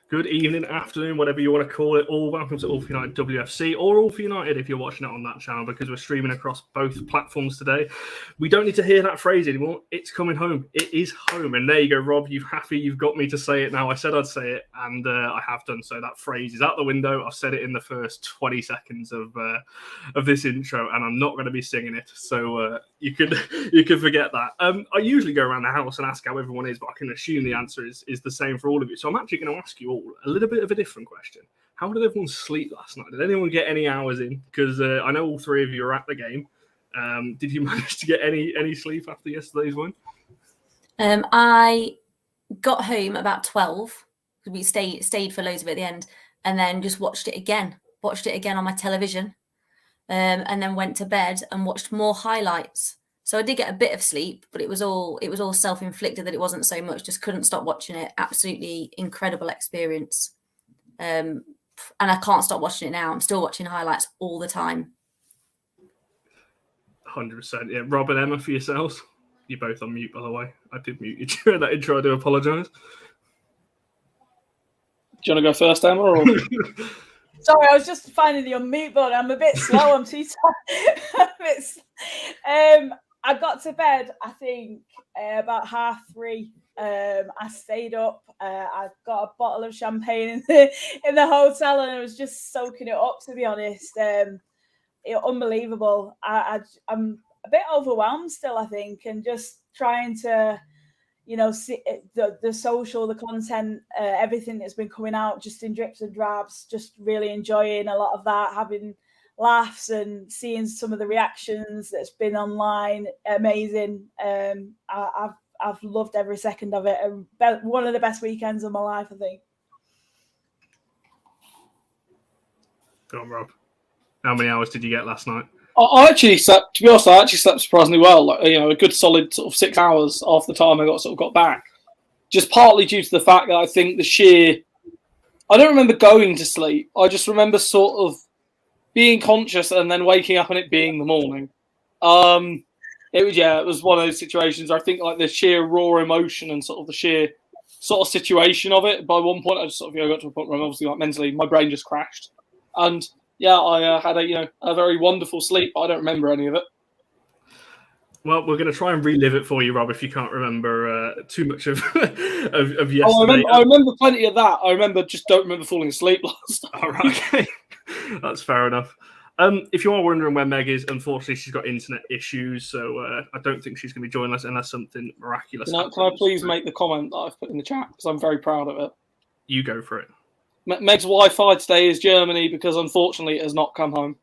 Good evening, afternoon, whatever you want to call it. All welcome to All for United WFC, or All for United if you're watching it on that channel, because we're streaming across both platforms today. We don't need to hear that phrase anymore. It's coming home. It is home. And there you go, Rob. You've got me to say it now. I said I'd say it, and I have done so. That phrase is out the window. I've said it in the first 20 seconds of this intro, and I'm not going to be singing it. So you could forget that. I usually go around the house and ask how everyone is, but I can assume the answer is the same for all of you. So I'm actually going to ask you all a little bit of a different question. How did everyone sleep last night? Did anyone get any hours in? Because I know all three of you are at the game. Did you manage to get any sleep after yesterday's win? I got home about 12. We stayed for loads of it at the end, and then just watched it again on my television, and then went to bed and watched more highlights. So I did get a bit of sleep, but it was all self-inflicted that it wasn't so much. Just couldn't stop watching it. Absolutely incredible experience. And I can't stop watching it now. I'm still watching highlights all the time. 100%. Yeah. Rob and Emma, for yourselves. You're both on mute, by the way. I did mute you during that intro. I do apologise. Do you want to go first, Emma? Or... Sorry, I was just finding the unmute button. I'm a bit slow. I'm too tired. I got to bed, I think, about 3:30. I stayed up. I got a bottle of champagne in the hotel, and I was just soaking it up, to be honest. Unbelievable. I'm a bit overwhelmed still, I think, and just trying to, see the social, the content, everything that's been coming out just in drips and drabs, just really enjoying a lot of that, having laughs and seeing some of the reactions that's been online. Amazing. I've loved every second of it. One of the best weekends of my life, I think. Go on, Rob. How many hours did you get last night? I actually slept, to be honest, surprisingly well. Like, a good solid sort of 6 hours after the time I got back. Just partly due to the fact that I think I don't remember going to sleep. I just remember sort of being conscious and then waking up and it being the morning. It was one of those situations where I think like the sheer raw emotion and sort of the sheer sort of situation of it. By one point, I just sort of got to a point where I'm obviously like mentally, my brain just crashed. And I had a very wonderful sleep, but I don't remember any of it. Well, we're going to try and relive it for you, Rob, if you can't remember too much of yesterday. Oh, I remember plenty of that. Don't remember falling asleep last night. All right, okay. That's fair enough. If you are wondering where Meg is, unfortunately, she's got internet issues, so I don't think she's going to be joining us unless something miraculous happens. Can I please make the comment that I've put in the chat, because I'm very proud of it? You go for it. Meg's Wi-Fi today is Germany, because unfortunately it has not come home.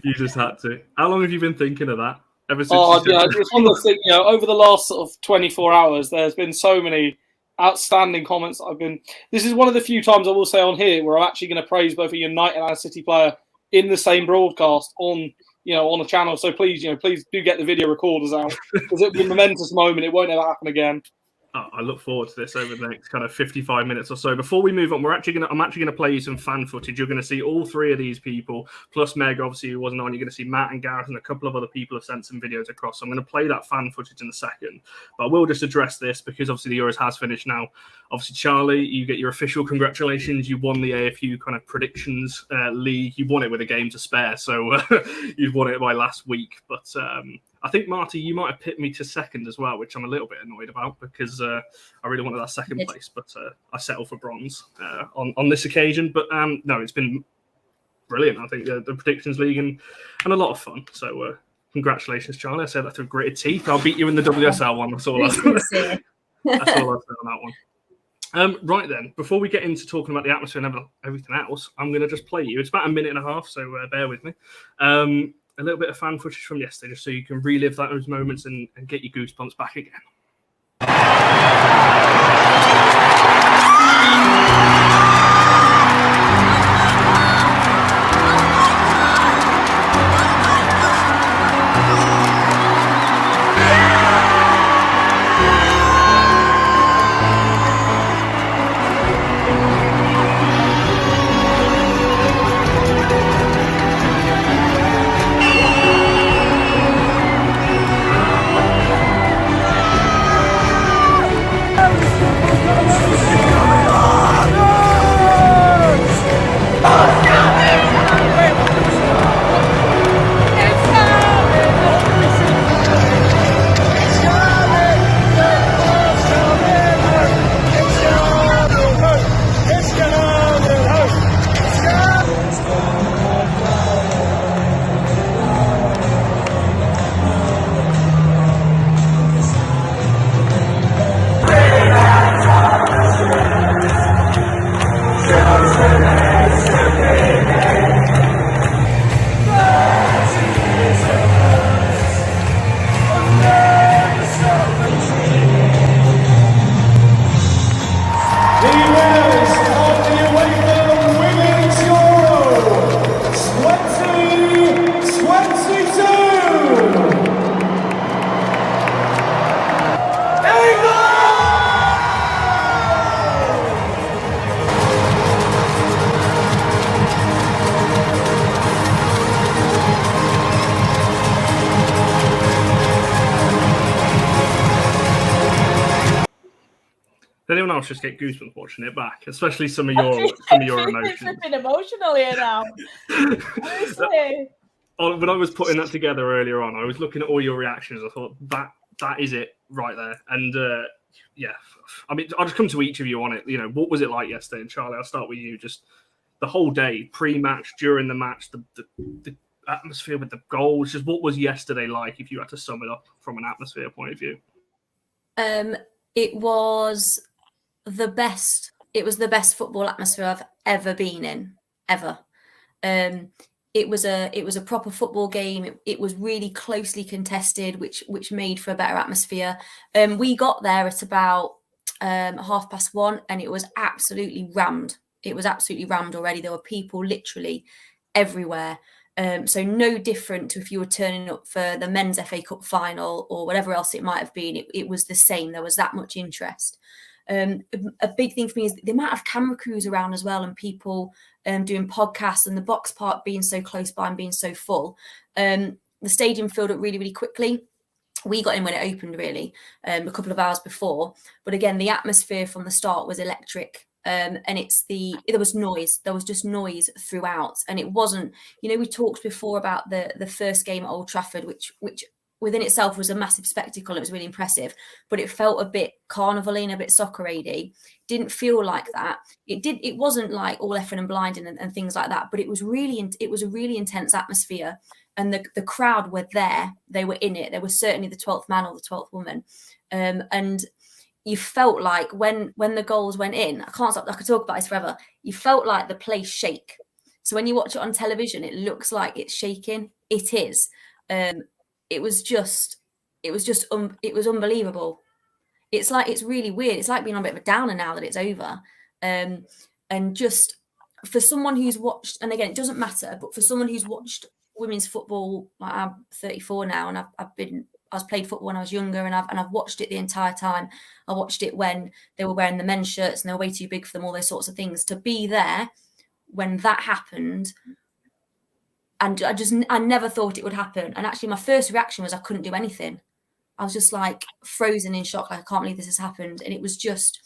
You just had to. How long have you been thinking of that? Ever since? It's one of the things. Over the last sort of 24 hours, there's been so many outstanding comments. This is one of the few times I will say on here where I'm actually going to praise both a United and a City player in the same broadcast on a channel. So please do get the video recorders out, because it'll be a momentous moment. It won't ever happen again. I look forward to this over the next kind of 55 minutes or so. Before we move on, I'm actually going to play you some fan footage. You're going to see all three of these people, plus Meg, obviously, who wasn't on. You're going to see Matt and Gareth and a couple of other people have sent some videos across. So I'm going to play that fan footage in a second. But I will just address this because obviously the Euros has finished now. Obviously, Charlie, you get your official congratulations. You won the AFU kind of predictions league. You won it with a game to spare. So you've won it by last week. But I think, Marty, you might have picked me to second as well, which I'm a little bit annoyed about because I really wanted that second place, but I settled for bronze on this occasion. But no, it's been brilliant. I think the Predictions League and a lot of fun. So congratulations, Charlie. I said that through gritted teeth. I'll beat you in the WSL one. That's all I'll say. That's all I'll say on that one. Right then, before we get into talking about the atmosphere and everything else, I'm going to just play you. It's about a minute and a half, so bear with me. A little bit of fan footage from yesterday, just so you can relive those moments and get your goosebumps back again. Did anyone else just get goosebumps watching it back, especially some of your emotions? Flipping emotional here now. Honestly. When I was putting that together earlier on, I was looking at all your reactions. I thought that is it right there. And yeah, I mean, I'll just come to each of you on it. You know, what was it like yesterday? And Charlie, I'll start with you. Just the whole day, pre-match, during the match, the atmosphere with the goals. Just what was yesterday like, if you had to sum it up from an atmosphere point of view? It was the best. It was the best football atmosphere I've ever been in, ever. It was a proper football game. It was really closely contested, which made for a better atmosphere. We got there at about 1:30, and it was absolutely rammed. It was absolutely rammed already. There were people literally everywhere. So no different to if you were turning up for the men's FA Cup final or whatever else it might have been. It was the same. There was that much interest. A big thing for me is the amount of camera crews around as well, and people doing podcasts, and the box park being so close by and being so full. The stadium filled up really, really quickly. We got in when it opened, really, a couple of hours before. But again, the atmosphere from the start was electric. And there was noise. There was just noise throughout. And it wasn't, we talked before about the first game at Old Trafford, which within itself was a massive spectacle. It was really impressive, but it felt a bit carnival-y and a bit soccer-y. Didn't feel like that. It wasn't like all effing and blinding and things like that, but it was a really intense atmosphere. And the crowd were there. They were in it. There was certainly the 12th man or the 12th woman. And you felt like when the goals went in, I could talk about this forever. You felt like the place shake. So when you watch it on television, it looks like it's shaking. It is. It was unbelievable. It's really weird. It's like being on a bit of a downer now that it's over. And just for someone who's watched, and again, it doesn't matter, but for someone who's watched women's football, like I'm 34 now, and I was played football when I was younger, and I've watched it the entire time. I watched it when they were wearing the men's shirts and they were way too big for them, all those sorts of things. To be there when that happened, and I never thought it would happen. And actually, my first reaction was I couldn't do anything. I was just like frozen in shock. Like, I can't believe this has happened. And it was just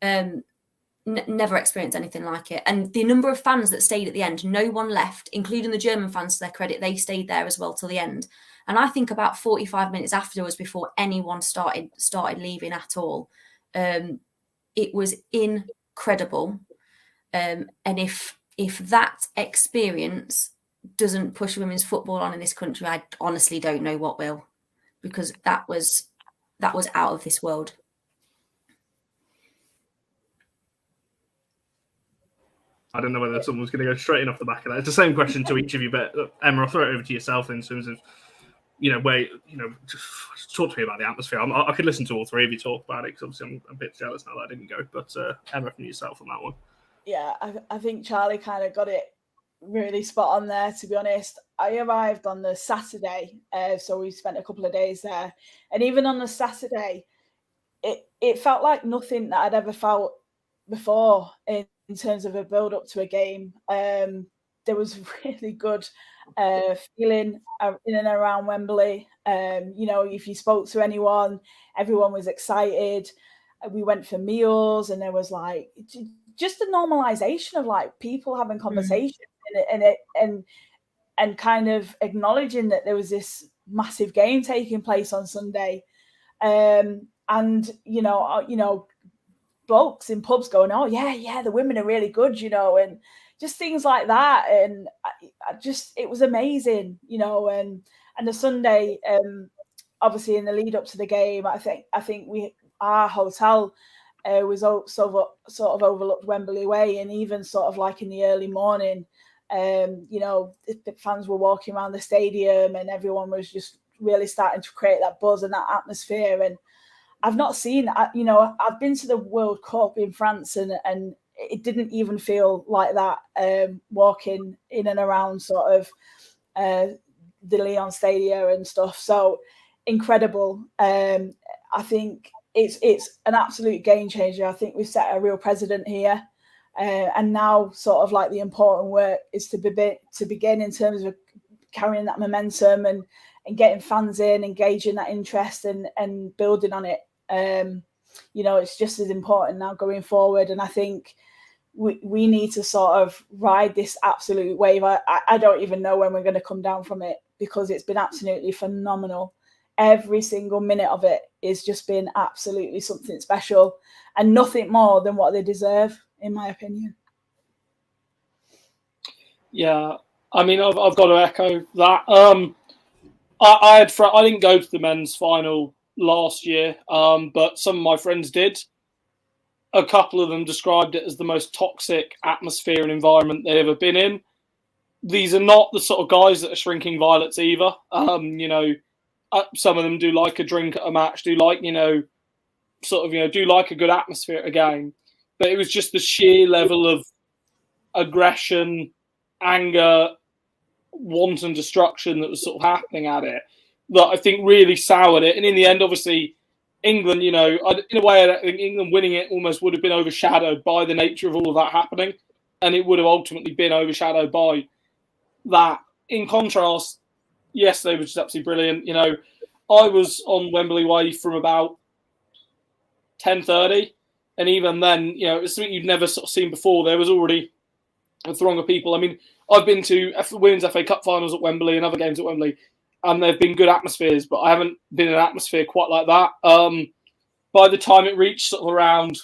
never experienced anything like it. And the number of fans that stayed at the end, no one left, including the German fans, to their credit. They stayed there as well till the end. And I think about 45 minutes afterwards, before anyone started leaving at all. It was incredible. And if that experience doesn't push women's football on in this country, I honestly don't know what will, because that was out of this world. I don't know whether someone's going to go straight in off the back of that. It's the same question to each of you, but Emma, I'll throw it over to yourself in terms of, just talk to me about the atmosphere. I could listen to all three of you talk about it, because obviously I'm a bit jealous now that I didn't go. But Emma, from yourself on that one. Yeah, I think Charlie kind of got it really spot on there, to be honest. I arrived on the Saturday, so we spent a couple of days there. And even on the Saturday, it felt like nothing that I'd ever felt before in terms of a build-up to a game. There was really good feeling in and around Wembley. If you spoke to anyone, everyone was excited. We went for meals, and there was like just the normalization of like people having conversations and kind of acknowledging that there was this massive game taking place on Sunday. And blokes in pubs going, oh yeah, the women are really good, and just things like that. And it was amazing, and the Sunday, obviously in the lead up to the game, I think our hotel was sort of overlooked Wembley Way, and even sort of like in the early morning, the fans were walking around the stadium, and everyone was just really starting to create that buzz and that atmosphere. And I've not seen, I've been to the World Cup in France, and it didn't even feel like that, walking in and around sort of the Lyon Stadia and stuff. So incredible. I think it's an absolute game changer. I think we've set a real precedent here. And now sort of like the important work is to begin in terms of carrying that momentum and getting fans in, engaging that interest and building on it. you know, it's just as important now going forward. And I think we need to sort of ride this absolute wave. I don't even know when we're going to come down from it, because it's been absolutely phenomenal. Every single minute of it has just been absolutely something special, and nothing more than what they deserve, in my opinion. Yeah, I mean, I've got to echo that. I didn't go to the men's final last year, but some of my friends did. A couple of them described it as the most toxic atmosphere and environment they've ever been in. These are not the sort of guys that are shrinking violets either. You know, some of them do like a drink at a match, do like, you know, sort of, you know, do like a good atmosphere at a game. But it was just the sheer level of aggression, anger, wanton destruction that was sort of happening at it that I think really soured it. And in the end, obviously, England, you know, in a way, I think England winning it almost would have been overshadowed by the nature of all of that happening. And it would have ultimately been overshadowed by that. In contrast, yesterday was just absolutely brilliant. You know, I was on Wembley way from about 10:30. And even then, you know, it was something you'd never sort of seen before. There was already a throng of people. I mean, I've been to Women's FA Cup finals at Wembley and other games at Wembley, and they've been good atmospheres, but I haven't been in an atmosphere quite like that. By the time it reached sort of around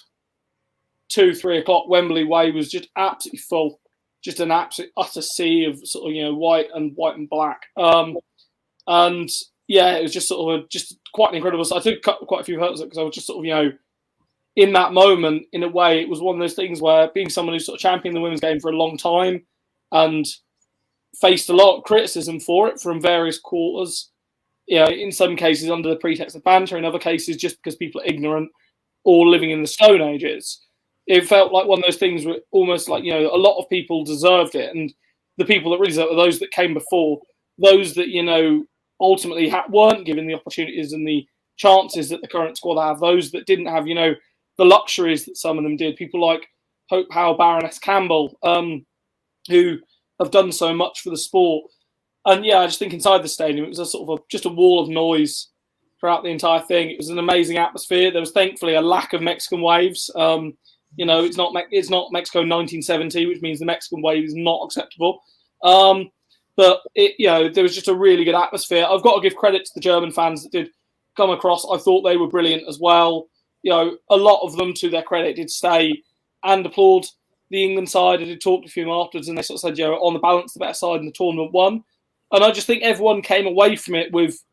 2-3 o'clock, Wembley way was just absolutely full, just an absolute utter sea of sort of, you know, white and black. And yeah, it was just sort of just quite an incredible. So I took quite a few photos because I was just sort of, you know, in that moment, in a way, it was one of those things where, being someone who sort of championed the women's game for a long time and faced a lot of criticism for it from various quarters, you know, in some cases under the pretext of banter, in other cases just because people are ignorant or living in the Stone Ages. It felt like one of those things where almost like, you know, a lot of people deserved it, and the people that really deserved it were those that came before, those that, you know, ultimately weren't given the opportunities and the chances that the current squad have, those that didn't have, you know, the luxuries that some of them did. People like Hope Howe, Baroness Campbell, who have done so much for the sport. And yeah, I just think inside the stadium, it was a sort of just a wall of noise throughout the entire thing. It was an amazing atmosphere. There was thankfully a lack of Mexican waves. You know, it's not Mexico 1970, which means the Mexican wave is not acceptable. But it, you know, there was just a really good atmosphere. I've got to give credit to the German fans that did come across. I thought they were brilliant as well. You know, a lot of them, to their credit, did stay and applaud the England side. I did talk to a few of them afterwards, and they sort of said, you know, on the balance, the better side in the tournament won. And I just think everyone came away from it with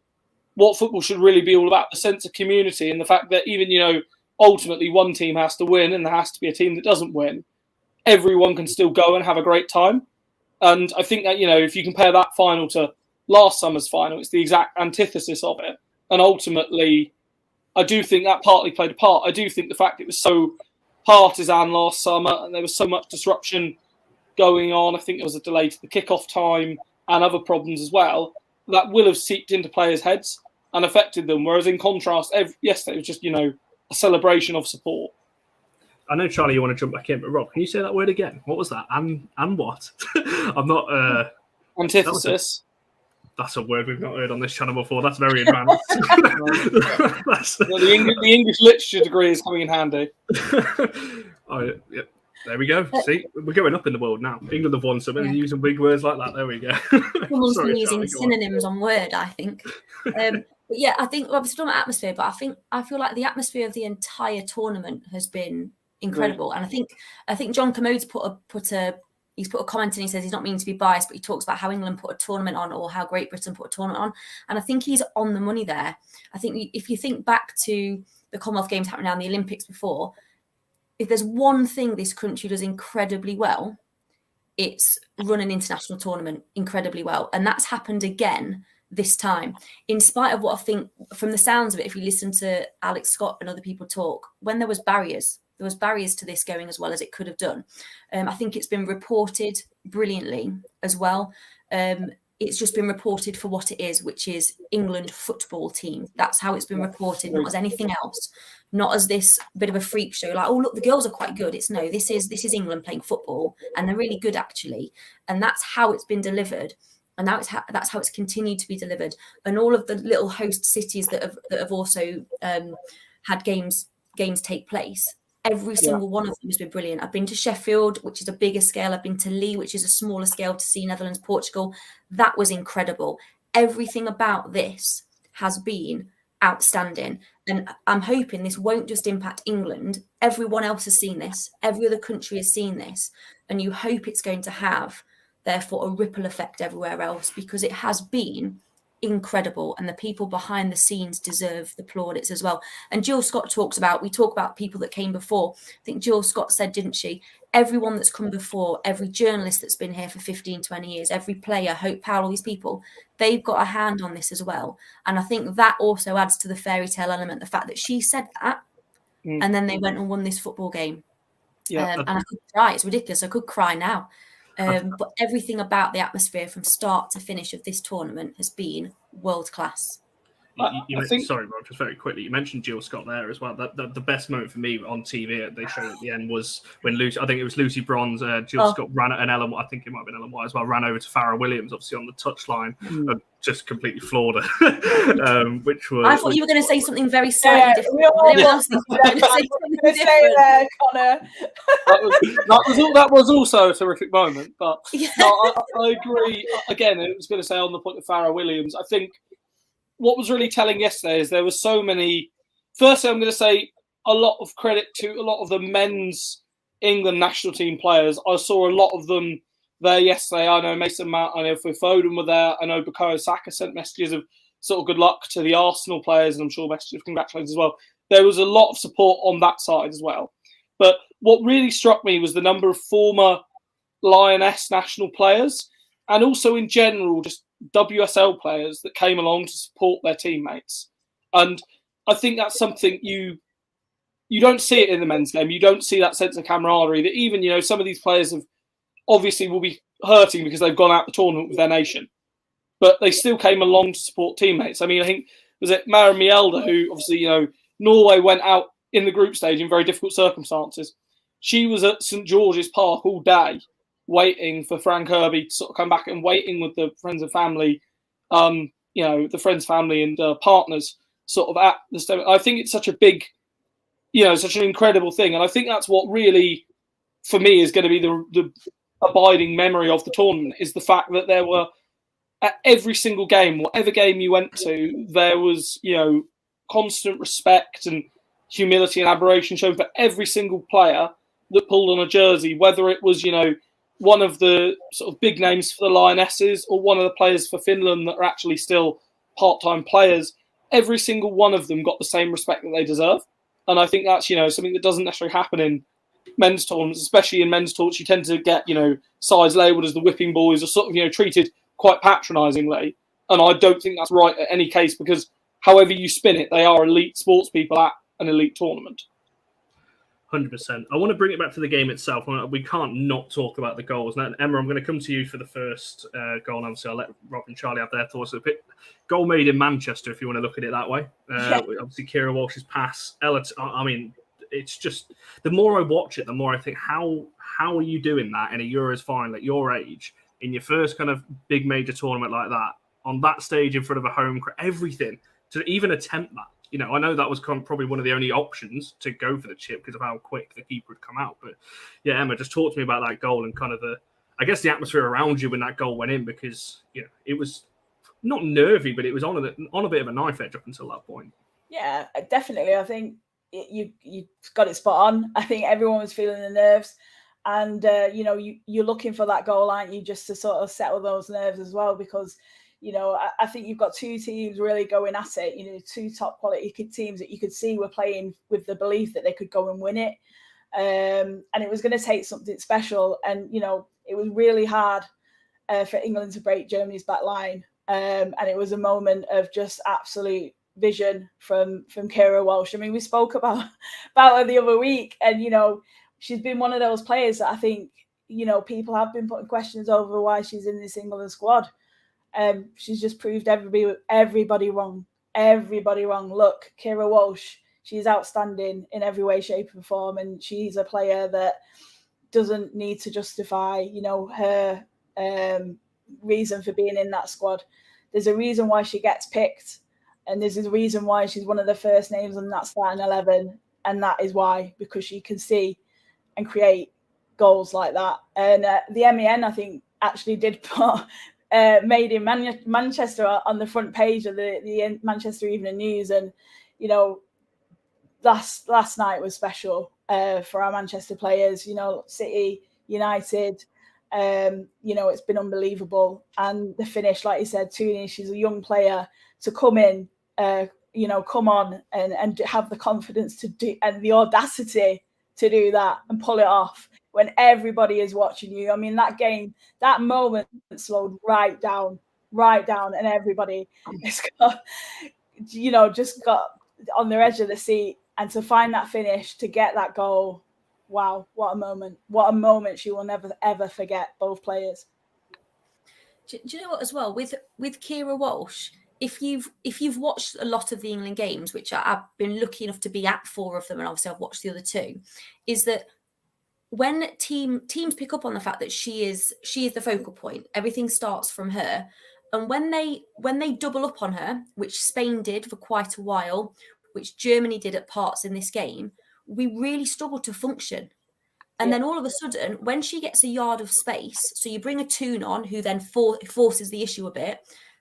what football should really be all about, the sense of community, and the fact that even, you know, ultimately one team has to win and there has to be a team that doesn't win, everyone can still go and have a great time. And I think that, you know, if you compare that final to last summer's final, it's the exact antithesis of it. And ultimately, I do think that partly played a part. I do think the fact it was so partisan last summer and there was so much disruption going on, I think there was a delay to the kickoff time and other problems as well, that will have seeped into players' heads and affected them. Whereas in contrast, yesterday was just, you know, a celebration of support. I know, Charlie, you want to jump back in, but Rob, can you say that word again? What was that? And what? I'm not... Antithesis. That's a word we've not heard on this channel before. That's very advanced. The English literature degree is coming in handy. Oh, yeah. There we go. See, we're going up in the world now. England have won something and using big words like that. There we go. Someone's been using synonyms on Word, I think. But yeah, I think obviously talking about atmosphere, but I feel like the atmosphere of the entire tournament has been incredible. And I think John Commode's put a comment and he says he's not meaning to be biased, but he talks about how England put a tournament on, or how Great Britain put a tournament on. And I think he's on the money there. I think if you think back to the Commonwealth Games happening now and the Olympics before, if there's one thing this country does incredibly well, it's run an international tournament incredibly well. And that's happened again this time, in spite of what I think, from the sounds of it, if you listen to Alex Scott and other people talk, when there was barriers to this going as well as it could have done. I think it's been reported brilliantly as well. It's just been reported for what it is, which is England football team. That's how it's been reported, not as anything else, not as this bit of a freak show. Like, oh, look, the girls are quite good. It's no, this is England playing football, and they're really good actually. And that's how it's been delivered. And now that's how it's continued to be delivered. And all of the little host cities that have also had games games take place. Every single one of them has been brilliant. I've been to Sheffield, which is a bigger scale. I've been to Lee, which is a smaller scale, to see Netherlands, Portugal. That was incredible. Everything about this has been outstanding. And I'm hoping this won't just impact England. Everyone else has seen this. Every other country has seen this. And you hope it's going to have, therefore, a ripple effect everywhere else, because it has been incredible, and the people behind the scenes deserve the plaudits as well. And Jill Scott we talk about people that came before. I think Jill Scott said, didn't she, everyone that's come before, every journalist that's been here for 15, 20 years, every player, Hope Powell, all these people, they've got a hand on this as well. And I think that also adds to the fairy tale element, the fact that she said that, and then they went and won this football game. And I could cry. It's ridiculous. I could cry now. But everything about the atmosphere from start to finish of this tournament has been world class. Sorry, Rob, just very quickly. You mentioned Jill Scott there as well. The best moment for me on TV, they showed at the end, was when Lucy Bronze, Jill Scott ran at Ellen, I think it might have been Ellen White as well, ran over to Farrah Williams, obviously on the touchline, and just completely floored her. Which was. I thought you were going to say something very slightly different. That was also a terrific moment. But no, I agree. Again, I was going to say on the point of Farrah Williams, I think what was really telling yesterday is there were so many. Firstly, I'm going to say a lot of credit to a lot of the men's England national team players. I saw a lot of them there yesterday. I know Mason Mount, I know Foden were there. I know Bukayo Saka sent messages of sort of good luck to the Arsenal players, and I'm sure messages of congratulations as well. There was a lot of support on that side as well. But what really struck me was the number of former Lioness national players, and also in general just WSL players that came along to support their teammates. And I think that's something you don't see it in the men's game. You don't see that sense of camaraderie that even, some of these players have obviously will be hurting because they've gone out the tournament with their nation, but they still came along to support teammates. I mean, I think, was it Maren Mjelde, who obviously, Norway went out in the group stage in very difficult circumstances. She was at St. George's Park all day waiting for Frank Kirby to sort of come back, and waiting with the friends and family, the friends, family and partners sort of at the stage. I think it's such a big, such an incredible thing. And I think that's what really, for me, is going to be the abiding memory of the tournament, is the fact that there were, at every single game, whatever game you went to, there was, constant respect and humility and admiration shown for every single player that pulled on a jersey, whether it was, one of the sort of big names for the Lionesses or one of the players for Finland that are actually still part-time players. Every single one of them got the same respect that they deserve. And I think that's, something that doesn't necessarily happen in men's tournaments, especially in men's tournaments. You tend to get, sides labelled as the whipping boys, or sort of, treated quite patronisingly. And I don't think that's right at any case, because however you spin it, they are elite sports people at an elite tournament. 100%. I want to bring it back to the game itself. We can't not talk about the goals. Now, Emma, I'm going to come to you for the first goal. And obviously, I'll let Rob and Charlie have their thoughts. Goal made in Manchester, if you want to look at it that way. Obviously, Kira Walsh's pass. It's just, the more I watch it, the more I think, how are you doing that in a Euros final at your age, in your first kind of big major tournament like that, on that stage in front of a home crowd, everything, to even attempt that? I know that was probably one of the only options to go for the chip because of how quick the keeper had come out. But yeah, Emma, just talk to me about that goal and kind of the atmosphere around you when that goal went in, because it was not nervy, but it was on a bit of a knife edge up until that point. Yeah, definitely. I think you got it spot on. I think everyone was feeling the nerves, and you're looking for that goal, aren't you, just to sort of settle those nerves as well, because I think you've got two teams really going at it, two top quality teams that you could see were playing with the belief that they could go and win it. And it was going to take something special. And, it was really hard for England to break Germany's back line. And it was a moment of just absolute vision from Kira Walsh. I mean, we spoke about her the other week, and, she's been one of those players that I think, people have been putting questions over why she's in this England squad. She's just proved everybody wrong. Look, Kira Walsh, she's outstanding in every way, shape, and form, and she's a player that doesn't need to justify, her reason for being in that squad. There's a reason why she gets picked, and there's a reason why she's one of the first names on that starting 11. and that is why, because she can see and create goals like that. And the MEN, I think, actually did put made in Manchester on the front page of the Manchester Evening News, and you know, last night was special for our Manchester players. You know, City, United, you know, it's been unbelievable. And the finish, like you said, Toone, she's a young player to come in, you know, come on and have the confidence to do, and the audacity to do that and pull it off when everybody is watching you. I mean, that game, that moment slowed right down, and everybody has got, you know, just got on the edge of the seat. And to find that finish, to get that goal, wow, what a moment. What a moment she will never, ever forget, both players. Do you know what, as well, with Keira Walsh, if you've watched a lot of the England games, which I've been lucky enough to be at 4 of them, and obviously I've watched the other 2, is that when teams pick up on the fact that she is the focal point, everything starts from her. And when they double up on her, which Spain did for quite a while, which Germany did at parts in this game, we really struggled to function. And then all of a sudden, when she gets a yard of space, so you bring a Toone on, who then forces the issue a bit,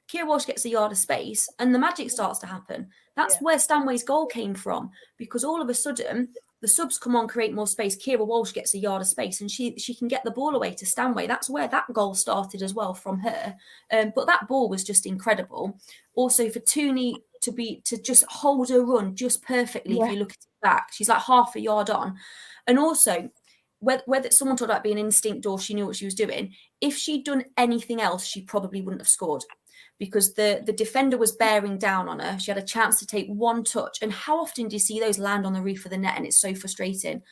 Keira Walsh gets a yard of space, and the magic starts to happen. That's where Stanway's goal came from, because all of a sudden, the subs come on, create more space. Keira Walsh gets a yard of space, and she can get the ball away to Stanway. That's where that goal started as well from her. But that ball was just incredible. Also for Toone to just hold her run just perfectly. If you look at it back, she's like half a yard on. And also, whether someone talked about being instinct or she knew what she was doing, if she'd done anything else, she probably wouldn't have scored, because the defender was bearing down on her. She had a chance to take one touch. And how often do you see those land on the roof of the net? And it's so frustrating.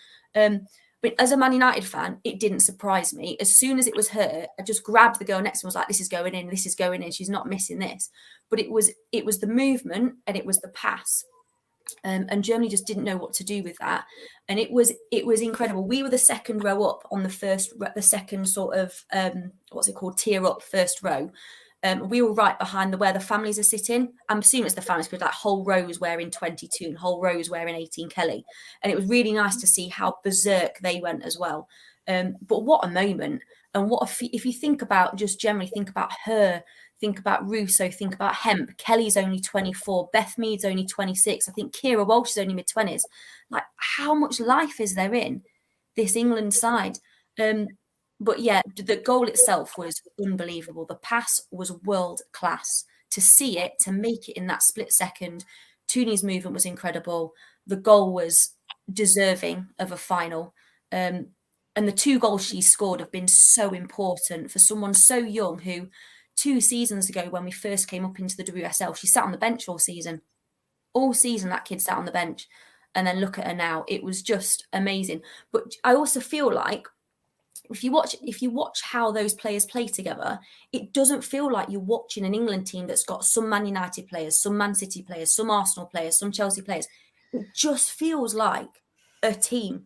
But as a Man United fan, it didn't surprise me. As soon as it was her, I just grabbed the girl next to me and was like, this is going in, this is going in. She's not missing this. But it was the movement and it was the pass. And Germany just didn't know what to do with that. And it was incredible. We were the second row up on the second sort of, what's it called, tier up, first row. We were right behind where the families are sitting. I'm assuming it's the families, because like whole rows wearing 22 and whole rows wearing 18 Kelly. And it was really nice to see how berserk they went as well. But what a moment. And if you think about, just generally think about her, think about Russo, think about Hemp. Kelly's only 24. Beth Mead's only 26. I think Keira Walsh is only mid-20s. Like, how much life is there in this England side? But yeah, the goal itself was unbelievable. The pass was world class. To see it, to make it in that split second, Toone's movement was incredible. The goal was deserving of a final. And the 2 goals she scored have been so important for someone so young, who 2 seasons ago, when we first came up into the WSL, she sat on the bench all season. All season, that kid sat on the bench. And then look at her now. It was just amazing. But I also feel like, if you watch how those players play together, it doesn't feel like you're watching an England team that's got some Man United players, some Man City players, some Arsenal players, some Chelsea players. It just feels like a team.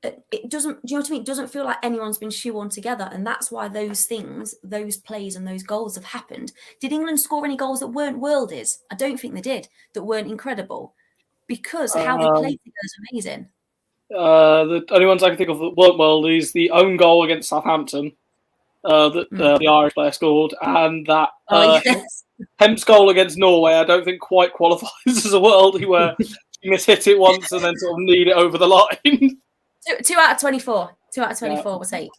It doesn't, do you know what I mean? It doesn't feel like anyone's been shoehorned together. And that's why those things, those plays and those goals have happened. Did England score any goals that weren't worldies? I don't think they did, that weren't incredible. Because how they played together is amazing. The only ones I can think of that weren't worldies, the own goal against Southampton that the Irish player scored, and that Hemp's goal against Norway, I don't think quite qualifies as a worldie, where she mishit it once and then sort of kneed it over the line. 2 out of 24. 2 out of 24 was 8.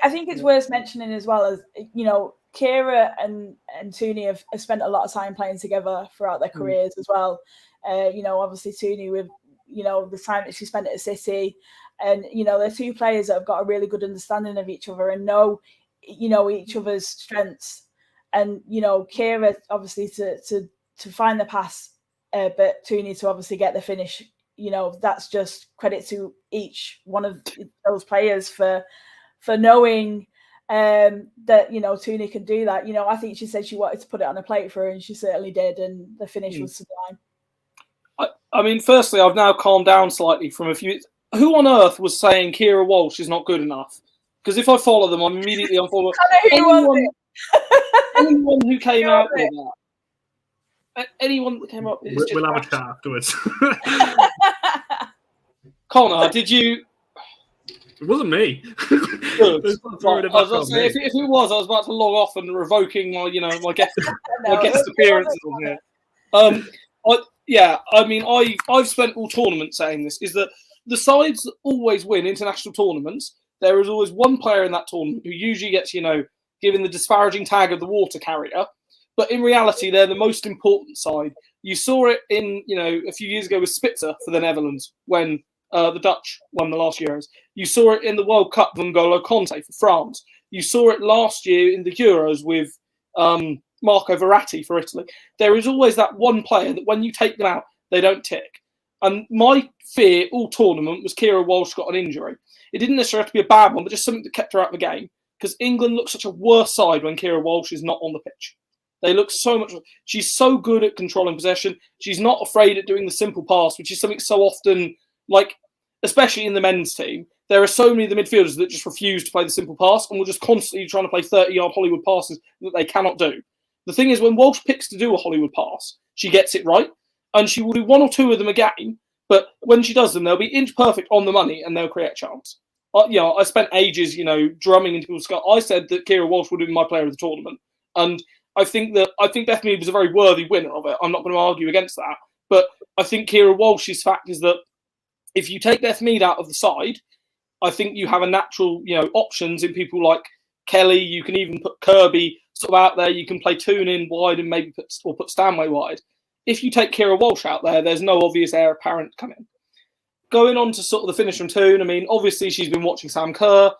I think it's worth mentioning as well, as you know, Keira and Toone have spent a lot of time playing together throughout their careers as well. You know, obviously Toone with, you know, the time that she spent at City, and you know, they're 2 players that have got a really good understanding of each other and know, you know, each other's strengths. And you know, Keira obviously to find the pass, but Toone to obviously get the finish. You know, that's just credit to each one of those players for knowing that, you know, Toone can do that. You know, I think she said she wanted to put it on a plate for her, and she certainly did, and the finish was sublime. I mean, firstly, I've now calmed down slightly from a few. Who on earth was saying Keira Walsh is not good enough? Because if I follow them, I'm immediately unfollow. Anyone who came out with that. Anyone that came up with it. We'll have a chat afterwards. Connor, did you? It wasn't me. Good. It's not Right, throwing it I was back about to on say, me. if it was, I was about to log off and revoking my, my guest, No, my guest it appearances wasn't. on here. I mean, I've spent all tournaments saying this, is that the sides that always win international tournaments, there is always one player in that tournament who usually gets, given the disparaging tag of the water carrier, but in reality, they're the most important side. You saw it in, a few years ago with Spitzer for the Netherlands when the Dutch won the last Euros. You saw it in the World Cup with N'Golo Conte for France. You saw it last year in the Euros with Marco Verratti for Italy. There is always that one player that when you take them out, they don't tick. And my fear all tournament was Keira Walsh got an injury. It didn't necessarily have to be a bad one, but just something that kept her out of the game. Because England looks such a worse side when Keira Walsh is not on the pitch. They look so much. She's so good at controlling possession. She's not afraid at doing the simple pass, which is something so often, especially in the men's team, there are so many of the midfielders that just refuse to play the simple pass and will just constantly trying to play 30-yard Hollywood passes that they cannot do. The thing is, when Walsh picks to do a Hollywood pass, she gets it right, and she will do one or two of them a game. But when she does them, they'll be inch perfect on the money, and they'll create a chance. I spent ages, drumming into people's skull. I said that Keira Walsh would be my player of the tournament, and I think Beth Mead was a very worthy winner of it. I'm not going to argue against that, but I think Keira Walsh's fact is that if you take Beth Mead out of the side, I think you have a natural, options in people like Kelly. You can even put Kirby sort of out there. You can play Toone in wide and maybe put Stanway wide. If you take Keira Walsh out there, there's no obvious heir apparent coming. Going on to sort of the finish from Toone, I mean, obviously she's been watching Sam Kerr,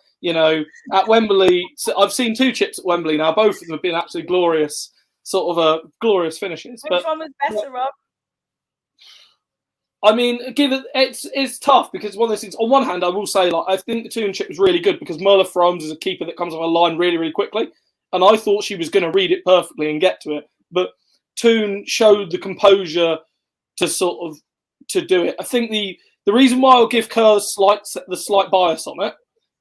at Wembley. So I've seen 2 chips at Wembley now. Both of them have been absolutely glorious, glorious finishes. Which one was better, Rob? I mean, it's tough because one of those things. On one hand, I will say, I think the Toone chip was really good because Merla Froms is a keeper that comes off a line really, really quickly, and I thought she was going to read it perfectly and get to it. But Toone showed the composure to do it. I think the reason why I'll give Kerr the slight bias on it,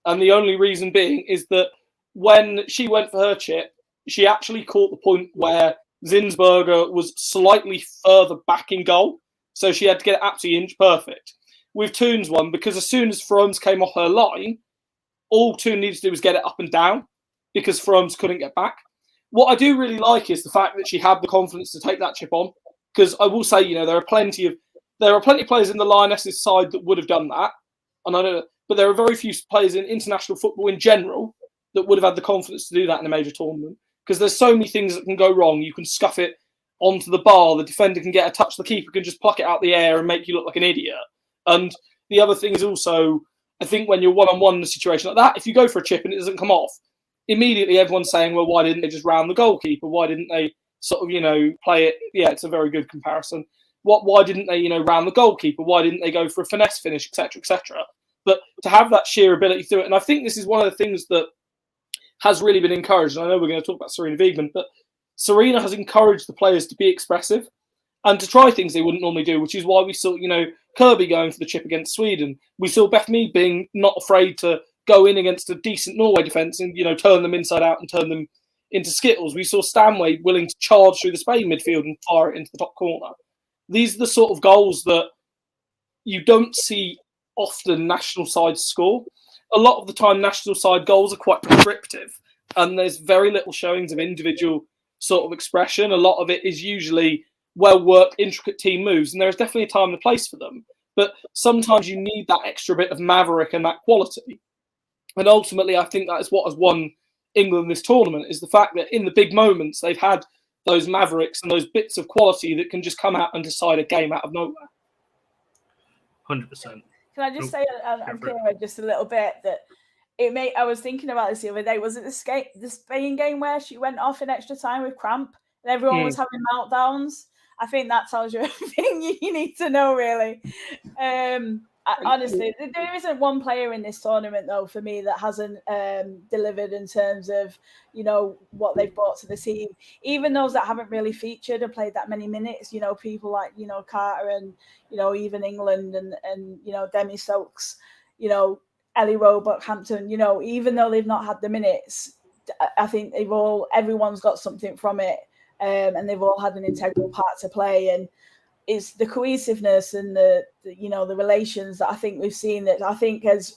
and the only reason being is that when she went for her chip, she actually caught the point where Zinsberger was slightly further back in goal. So she had to get it absolutely inch perfect. With Toone's one, because as soon as Froms came off her line, all Toone needed to do was get it up and down because Froms couldn't get back. What I do really like is the fact that she had the confidence to take that chip on. Because I will say, there are plenty of players in the Lionesses side that would have done that. And I know, but there are very few players in international football in general that would have had the confidence to do that in a major tournament. Because there's so many things that can go wrong. You can scuff it onto the bar, the defender can get a touch, the keeper can just pluck it out the air and make you look like an idiot. And the other thing is also, I think when you're one-on-one in a situation like that, if you go for a chip and it doesn't come off, immediately everyone's saying, well, why didn't they just round the goalkeeper? Why didn't they play it? Yeah, it's a very good comparison. Why didn't they, round the goalkeeper? Why didn't they go for a finesse finish, etc., etc.? But to have that sheer ability through it, and I think this is one of the things that has really been encouraged, and I know we're going to talk about Sarina Wiegman, but Sarina has encouraged the players to be expressive and to try things they wouldn't normally do, which is why we saw, Kirby going for the chip against Sweden. We saw Beth Mead being not afraid to go in against a decent Norway defence and, turn them inside out and turn them into skittles. We saw Stanway willing to charge through the Spain midfield and fire it into the top corner. These are the sort of goals that you don't see often national sides score. A lot of the time, national side goals are quite prescriptive and there's very little showings of individual sort of expression. A lot of it is usually well-worked, intricate team moves, and there's definitely a time and a place for them. But sometimes you need that extra bit of maverick and that quality. And ultimately, I think that is what has won England this tournament, is the fact that in the big moments, they've had those mavericks and those bits of quality that can just come out and decide a game out of nowhere. 100%. Can I just say, Kira, just a little bit that I was thinking about this the other day. Was it the Spain game where she went off in extra time with cramp and everyone was having meltdowns? I think that tells you everything you need to know, really. Honestly, there isn't one player in this tournament, though, for me that hasn't delivered in terms of, what they've brought to the team. Even those that haven't really featured and played that many minutes, people like, Carter and, even England and Demi Stokes, Ellie Roebuck, Hampton, even though they've not had the minutes, I think everyone's got something from it. And they've all had an integral part to play. And it's the cohesiveness and the relations that I think we've seen, that I think has,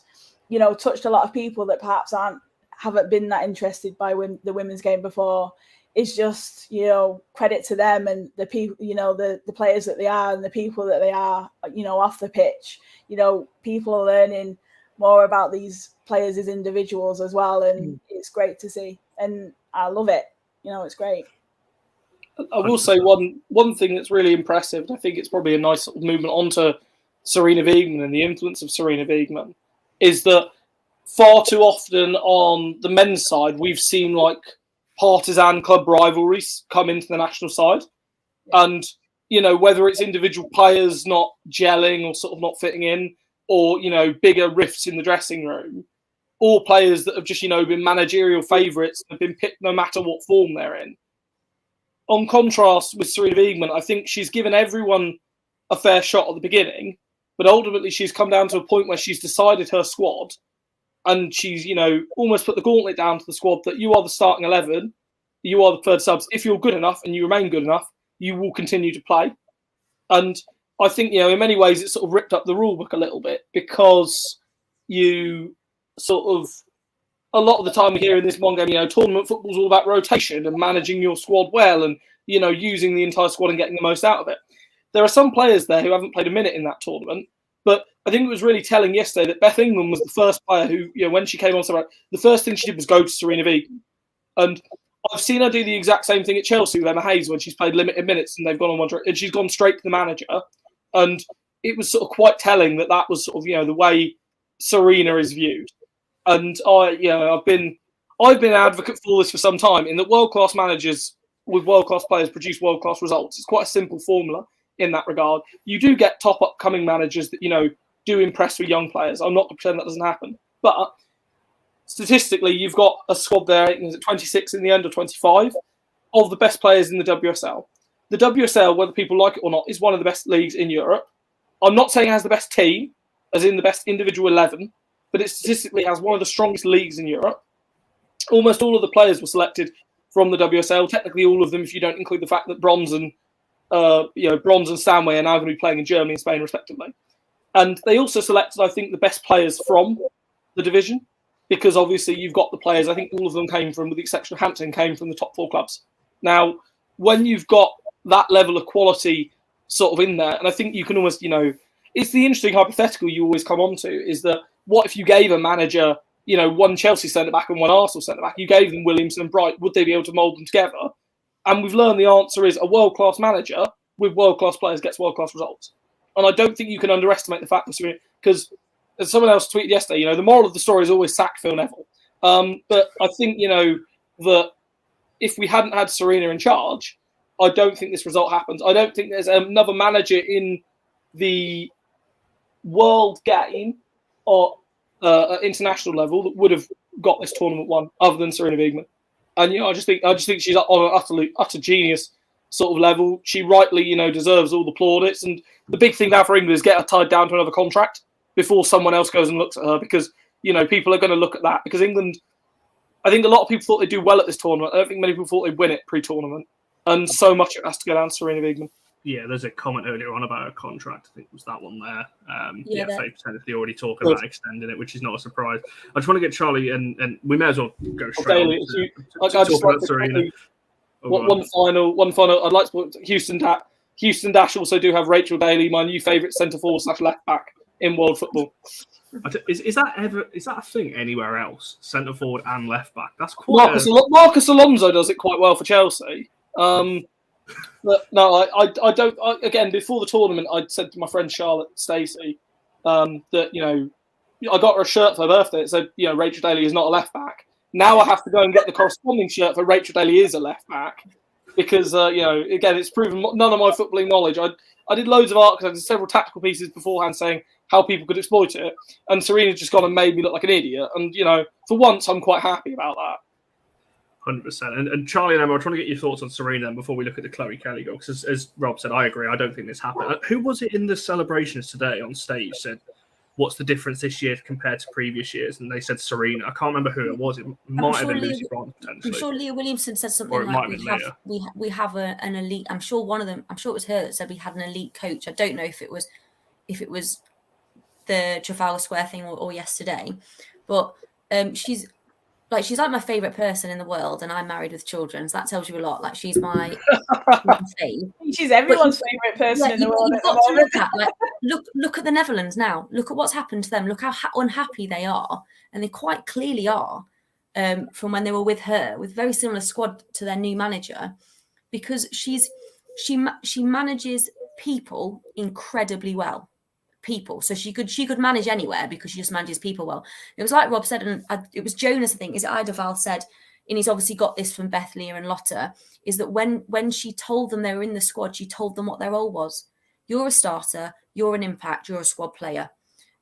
touched a lot of people that perhaps haven't been that interested by the women's game before. It's just, credit to them and the people, the players that they are and the people that they are, off the pitch. People are learning more about these players as individuals as well, and it's great to see, and I love it. It's great. I will say one thing that's really impressive, and I think it's probably a nice sort of movement onto Sarina Wiegman and the influence of Sarina Wiegman, is that far too often on the men's side, we've seen like partisan club rivalries come into the national side. And, whether it's individual players not gelling or sort of not fitting in, or, bigger rifts in the dressing room, or players that have just, been managerial favourites and have been picked no matter what form they're in. On contrast with Sarina Wiegman, I think she's given everyone a fair shot at the beginning, but ultimately she's come down to a point where she's decided her squad, and she's, almost put the gauntlet down to the squad that you are the starting 11, you are the third subs. If you're good enough and you remain good enough, you will continue to play. And I think, in many ways, it's sort of ripped up the rule book a little bit, because you sort of, a lot of the time we hear in this one game, tournament football is all about rotation and managing your squad well and, using the entire squad and getting the most out of it. There are some players there who haven't played a minute in that tournament, but I think it was really telling yesterday that Beth England was the first player who, when she came on, the first thing she did was go to Sarina Wiegman. And I've seen her do the exact same thing at Chelsea with Emma Hayes when she's played limited minutes and they've gone on one, and she's gone straight to the manager. And it was sort of quite telling that was sort of, the way Sarina is viewed. And I've been an advocate for this for some time, in that world-class managers with world-class players produce world-class results. It's quite a simple formula in that regard. You do get top upcoming managers that, do impress with young players. I'm not to pretend that doesn't happen. But statistically, you've got a squad there, is it 26 in the under 25, of the best players in the WSL. The WSL, whether people like it or not, is one of the best leagues in Europe. I'm not saying it has the best team, as in the best individual 11, but it statistically has one of the strongest leagues in Europe. Almost all of the players were selected from the WSL. Technically, all of them, if you don't include the fact that Bronze and Stanway are now going to be playing in Germany and Spain, respectively. And they also selected, I think, the best players from the division, because obviously you've got the players. I think all of them came from, with the exception of Hampton, came from the top 4 clubs. Now, when you've got that level of quality sort of in there, and I think you can almost, it's the interesting hypothetical you always come on to, is that what if you gave a manager, one Chelsea centre-back and one Arsenal centre-back, you gave them Williamson and Bright, would they be able to mould them together? And we've learned the answer is a world-class manager with world-class players gets world-class results. And I don't think you can underestimate the fact that, because as someone else tweeted yesterday, the moral of the story is always sack Phil Neville. But I think, that if we hadn't had Sarina in charge, I don't think this result happens. I don't think there's another manager in the world game or at international level that would have got this tournament won, other than Sarina Wiegman. And I just think she's on an utter genius sort of level. She rightly, deserves all the plaudits. And the big thing now for England is get her tied down to another contract before someone else goes and looks at her, because people are going to look at that. Because England, I think a lot of people thought they'd do well at this tournament. I don't think many people thought they'd win it pre-tournament, and so much it has to go down to Sarina Wiegman. Yeah, there's a comment earlier on about a contract. I think it was that one there. Yeah, 30% if they already talking about extending it, which is not a surprise. I just want to get Charlie, and we may as well go straight on to talk about Sarina. One final. I'd like to put Houston Dash also do have Rachel Daly, my new favourite centre forward / left back in world football. Is that a thing anywhere else? Centre forward and left back. That's quite. Marcus Alonso does it quite well for Chelsea. But no, I don't. Again, before the tournament, I said to my friend Charlotte Stacey that I got her a shirt for her birthday. It said Rachel Daly is not a left back. Now I have to go and get the corresponding shirt for Rachel Daly is a left back, because again, it's proven none of my footballing knowledge. I did loads of art, because I did several tactical pieces beforehand saying how people could exploit it, and Sarina's just gone and made me look like an idiot. And for once, I'm quite happy about that. 100%. And Charlie and Emma, I'm trying to get your thoughts on Sarina before we look at the Chloe Kelly goal, because as Rob said, I agree. I don't think this happened. Who was it in the celebrations today on stage said what's the difference this year compared to previous years, and they said Sarina. I can't remember who it was. It might have been Lucy Bronze potentially. I'm sure Leah Williamson said something Or it might like have been we have an elite. I'm sure one of them. I'm sure it was her that said we had an elite coach. I don't know if it was the Trafalgar Square thing or yesterday, but she's like my favorite person in the world, and I'm married with children, so that tells you a lot. Like she's my fave. She's everyone's favorite person in the world at the moment. Look at the Netherlands now. Look at what's happened to them. Look how unhappy they are, and they quite clearly are from when they were with her, with very similar squad to their new manager, because she manages people incredibly well. People, so she could manage anywhere because she just manages people well. It was like Rob said, and it was Jonas, I think, is it Idaval said, and he's obviously got this from Beth, Leah and Lotta, is that when she told them they were in the squad, she told them what their role was. You're a starter, you're an impact, you're a squad player.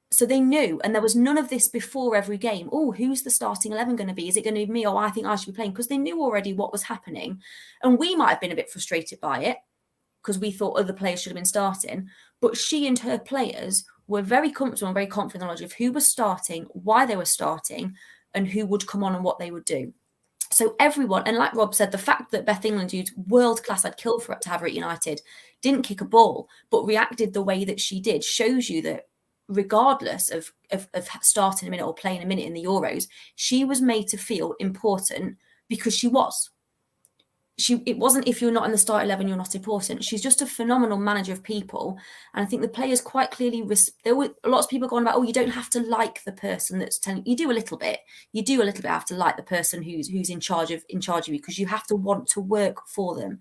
So they knew, and there was none of this before every game. Oh, who's the starting 11 going to be? Is it going to be me? Oh, I think I should be playing, because they knew already what was happening. And we might have been a bit frustrated by it, because we thought other players should have been starting. But she and her players were very comfortable and very confident in the knowledge of who was starting, why they were starting, and who would come on and what they would do. So everyone, and like Rob said, the fact that Beth England, who's world class, I'd kill for it to have her at United, didn't kick a ball, but reacted the way that she did, shows you that regardless of starting a minute or playing a minute in the Euros, she was made to feel important because she was. It wasn't if you're not in the start 11, you're not important. She's just a phenomenal manager of people. And I think the players quite clearly, there were lots of people going about, oh, you don't have to like the person that's telling you. Do a little bit. You do a little bit have to like the person who's in charge of you, because you have to want to work for them.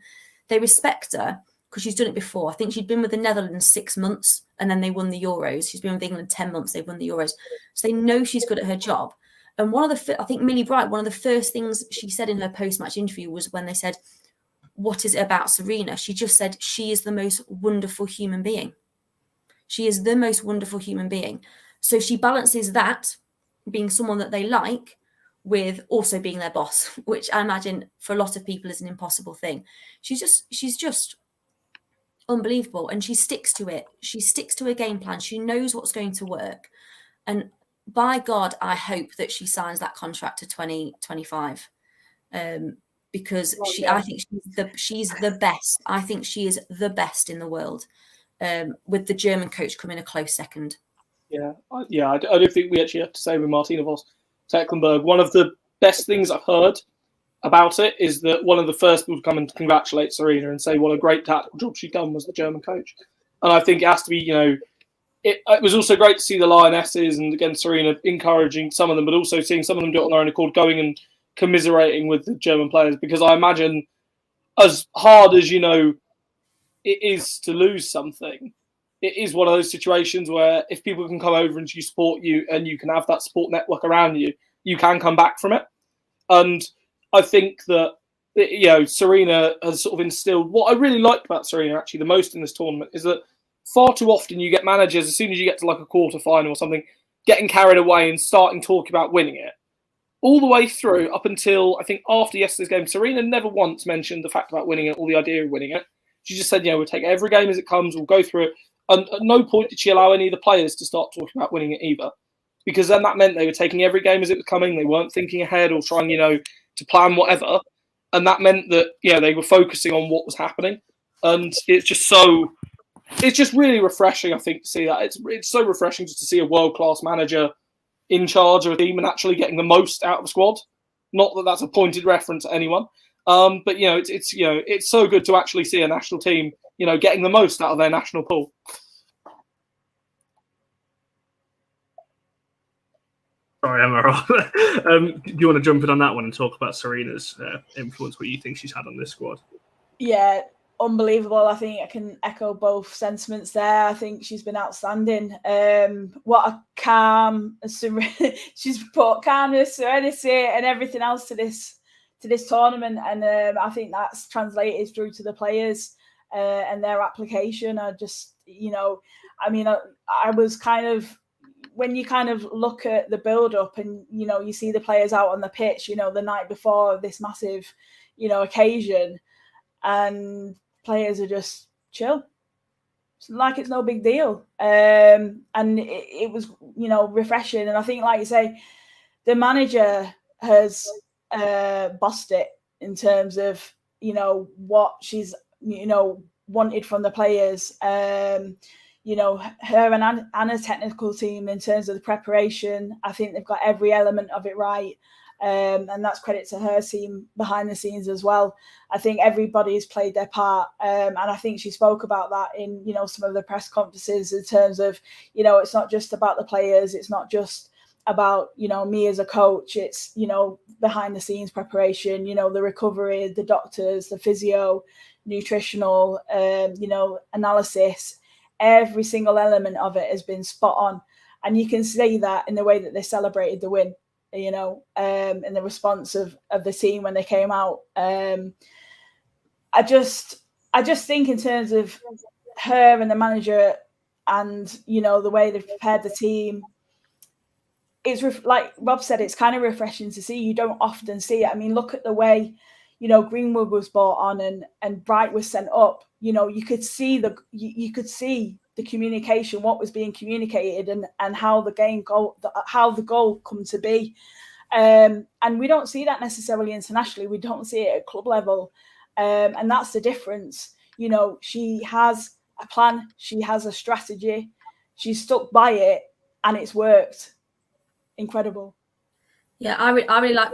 They respect her because she's done it before. I think she'd been with the Netherlands 6 months and then they won the Euros. She's been with England 10 months. They've won the Euros. So they know she's good at her job. And I think Millie Bright, one of the first things she said in her post-match interview was when they said, what is it about Sarina? She just said, she is the most wonderful human being. She is the most wonderful human being. So she balances that, being someone that they like, with also being their boss, which I imagine for a lot of people is an impossible thing. She's just unbelievable. And she sticks to it. She sticks to her game plan. She knows what's going to work. And by God, I hope that she signs that contract to 2025, because I think she's the best. I think she is the best in the world, with the German coach coming a close second. I do think we actually have to say with Martina Voss-Tecklenburg, one of the best things I've heard about it is that one of the first people to come and congratulate Sarina and say what a great tactical job she'd done was the German coach. And I think it has to be, it was also great to see the Lionesses and, again, Sarina encouraging some of them, but also seeing some of them do it on their own accord, going and commiserating with the German players, because I imagine as hard as, it is to lose something, it is one of those situations where if people can come over and support you and you can have that support network around you, you can come back from it. And I think that, Sarina has sort of instilled, what I really liked about Sarina actually the most in this tournament is that far too often you get managers, as soon as you get to like a quarter final or something, getting carried away and starting talking about winning it. All the way through, up until, I think, after yesterday's game, Sarina never once mentioned the fact about winning it or the idea of winning it. She just said, we'll take every game as it comes, we'll go through it. And at no point did she allow any of the players to start talking about winning it either. Because then that meant they were taking every game as it was coming. They weren't thinking ahead or trying, to plan whatever. And that meant that, they were focusing on what was happening. And it's just really refreshing, I think, to see that. It's so refreshing just to see a world-class manager in charge of a team and actually getting the most out of the squad. Not that that's a pointed reference to anyone, but it's so good to actually see a national team, getting the most out of their national pool. Sorry, Emma. Do you want to jump in on that one and talk about Sarina's influence, what you think she's had on this squad? Yeah, unbelievable. I think I can echo both sentiments there. I think she's been outstanding. What a calm, she's put calmness, serenity, and everything else to this tournament, and I think that's translated through to the players and their application. I just, I was kind of, when you kind of look at the build-up and you see the players out on the pitch, the night before this massive, occasion, and players are just chill. like it's no big deal. And it was, you know, refreshing. And I think, like you say, the manager has bossed it in terms of, you know, what she's, you know, wanted from the players. You know, her and Anna's technical team in terms of the preparation, I think they've got every element of it right. And that's credit to her team behind the scenes as well. I think everybody's played their part. And I think she spoke about that in, you know, some of the press conferences in terms of, you know, it's not just about the players. It's not just about, you know, me as a coach. It's, you know, behind the scenes preparation, you know, the recovery, the doctors, the physio, nutritional, you know, analysis. Every single element of it has been spot on. And you can see that in the way that they celebrated the win, you know, in the response of the team when they came out. I just think in terms of her and the manager and, you know, the way they've prepared the team, it's like Rob said, it's kind of refreshing to see. You don't often see it. I mean, look at the way, you know, Greenwood was brought on and Bright was sent up. You know, you could see the communication, what was being communicated, and how the goal come to be. And we don't see that necessarily internationally. We don't see it at club level, and that's the difference. You know, she has a plan, she has a strategy, she's stuck by it, and it's worked. Incredible. Yeah, I really like.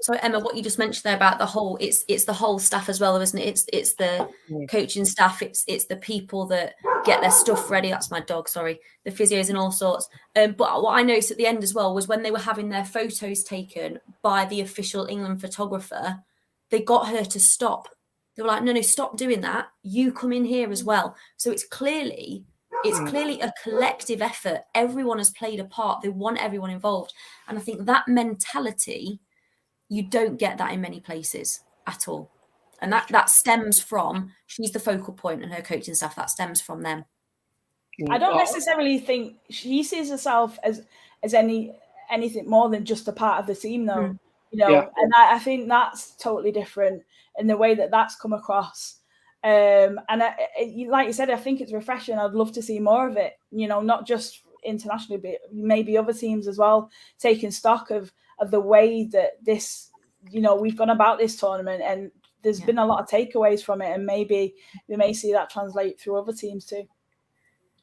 Sorry, Emma, what you just mentioned there about the whole, it's the whole staff as well, isn't it? It's the coaching staff, it's the people that get their stuff ready. That's my dog, sorry. The physios and all sorts. But what I noticed at the end as well was when they were having their photos taken by the official England photographer, they got her to stop. They were like, no, stop doing that. You come in here as well. So it's clearly a collective effort. Everyone has played a part. They want everyone involved. And I think that mentality, you don't get that in many places at all. And that stems from, she's the focal point and her coaching staff, that stems from them. I don't necessarily think she sees herself as anything more than just a part of the team, though. You know, and I think that's totally different in the way that that's come across. And like you said, I think it's refreshing. I'd love to see more of it, you know, not just internationally, but maybe other teams as well, taking stock of the way that this, you know, we've gone about this tournament, and there's been a lot of takeaways from it, and maybe we may see that translate through other teams too.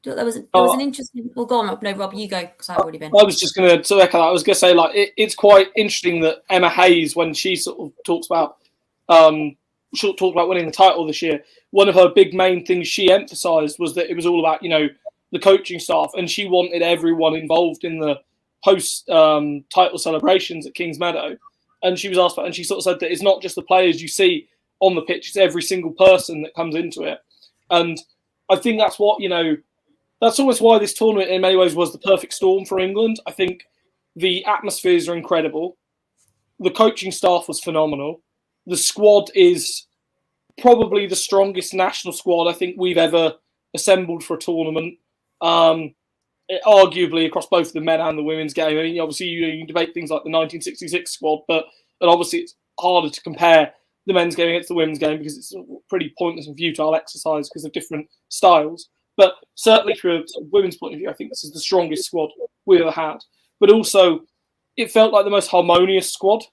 There was an interesting. Well, go on, no, Rob, you go, because I've already been. I was just going to echo that. I was going to say, like, it's quite interesting that Emma Hayes, when she sort of talks about winning the title this year, one of her big main things she emphasised was that it was all about, you know, the coaching staff, and she wanted everyone involved in the post title celebrations at Kings Meadow. And she was asked about, and she sort of said that it's not just the players you see on the pitch; it's every single person that comes into it. And I think that's what, you know, that's almost why this tournament in many ways was the perfect storm for England. I think the atmospheres are incredible. The coaching staff was phenomenal. The squad is probably the strongest national squad I think we've ever assembled for a tournament. Arguably across both the men and the women's game. I mean, obviously you can debate things like the 1966 squad, but obviously it's harder to compare the men's game against the women's game because it's a pretty pointless and futile exercise because of different styles. But certainly from a women's point of view, I think this is the strongest squad we've ever had. But also, it felt like the most harmonious squad.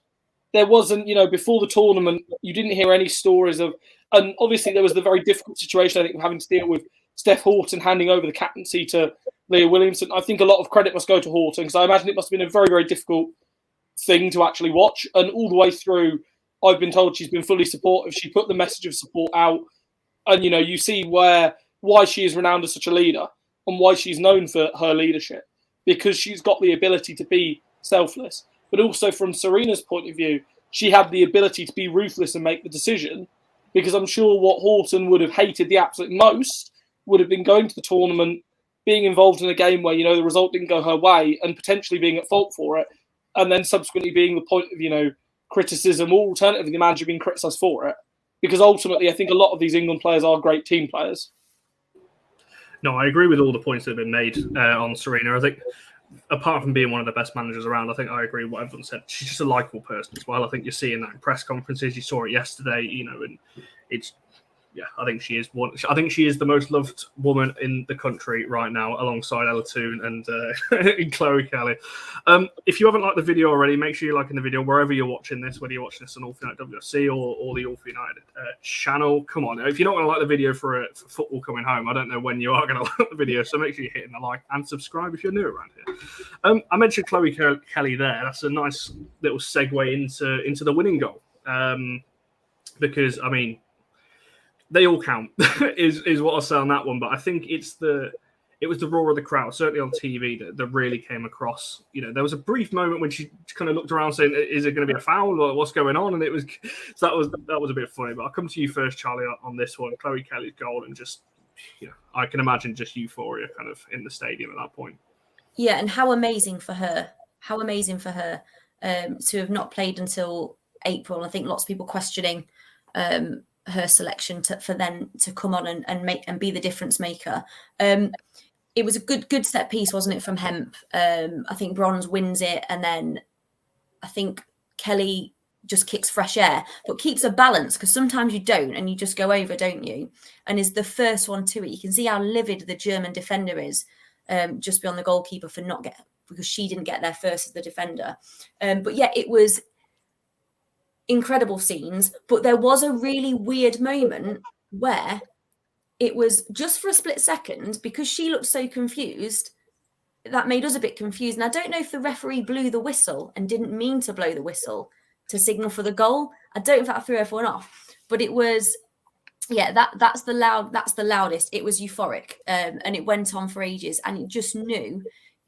There wasn't, you know, before the tournament, you didn't hear any stories of, and obviously there was the very difficult situation, I think, of having to deal with Steph Horton handing over the captaincy to Leah Williamson. I think a lot of credit must go to Horton because I imagine it must have been a very, very difficult thing to actually watch. And all the way through, I've been told she's been fully supportive. She put the message of support out. And, you know, you see why she is renowned as such a leader and why she's known for her leadership, because she's got the ability to be selfless. But also from Sarina's point of view, she had the ability to be ruthless and make the decision, because I'm sure what Horton would have hated the absolute most would have been going to the tournament, being involved in a game where, you know, the result didn't go her way and potentially being at fault for it, and then subsequently being the point of, you know, criticism or alternatively the manager being criticised for it. Because ultimately, I think a lot of these England players are great team players. No, I agree with all the points that have been made on Sarina. I think, apart from being one of the best managers around, I think I agree with what everyone said. She's just a likeable person as well. I think you're seeing that in press conferences. You saw it yesterday, you know, and it's yeah, I think she is one. I think she is the most loved woman in the country right now, alongside Ella Toone and Chloe Kelly. If you haven't liked the video already, make sure you're liking the video wherever you're watching this, whether you're watching this on All For United WFC or the All For United channel. Come on, if you're not going to like the video for football coming home, I don't know when you are going to like the video. So make sure you're hitting the like and subscribe if you're new around here. I mentioned Chloe Kelly there. That's a nice little segue into the winning goal, because I mean, they all count is what I'll say on that one. But I think it was the roar of the crowd, certainly on TV, that really came across. You know, there was a brief moment when she kind of looked around saying, "Is it going to be a foul or what's going on?" And it was that was a bit funny. But I'll come to you first, Charlie, on this one. Chloe Kelly's goal, and just, you know, I can imagine just euphoria kind of in the stadium at that point. Yeah, and how amazing for her! How amazing for her to have not played until April. I think lots of people questioning her selection for then to come on and make and be the difference maker. It was a good set piece, wasn't it, from Hemp? I think Bronze wins it, and then I think Kelly just kicks fresh air, but keeps a balance, because sometimes you don't, and you just go over, don't you? And is the first one to it. You can see how livid the German defender is, just beyond the goalkeeper because she didn't get there first as the defender. But yeah, it was incredible scenes, but there was a really weird moment where it was just for a split second, because she looked so confused, that made us a bit confused. And I don't know if the referee blew the whistle and didn't mean to blow the whistle to signal for the goal. I don't know if that threw everyone off, but it was, yeah, that's the loudest. It was euphoric, and it went on for ages, and it just knew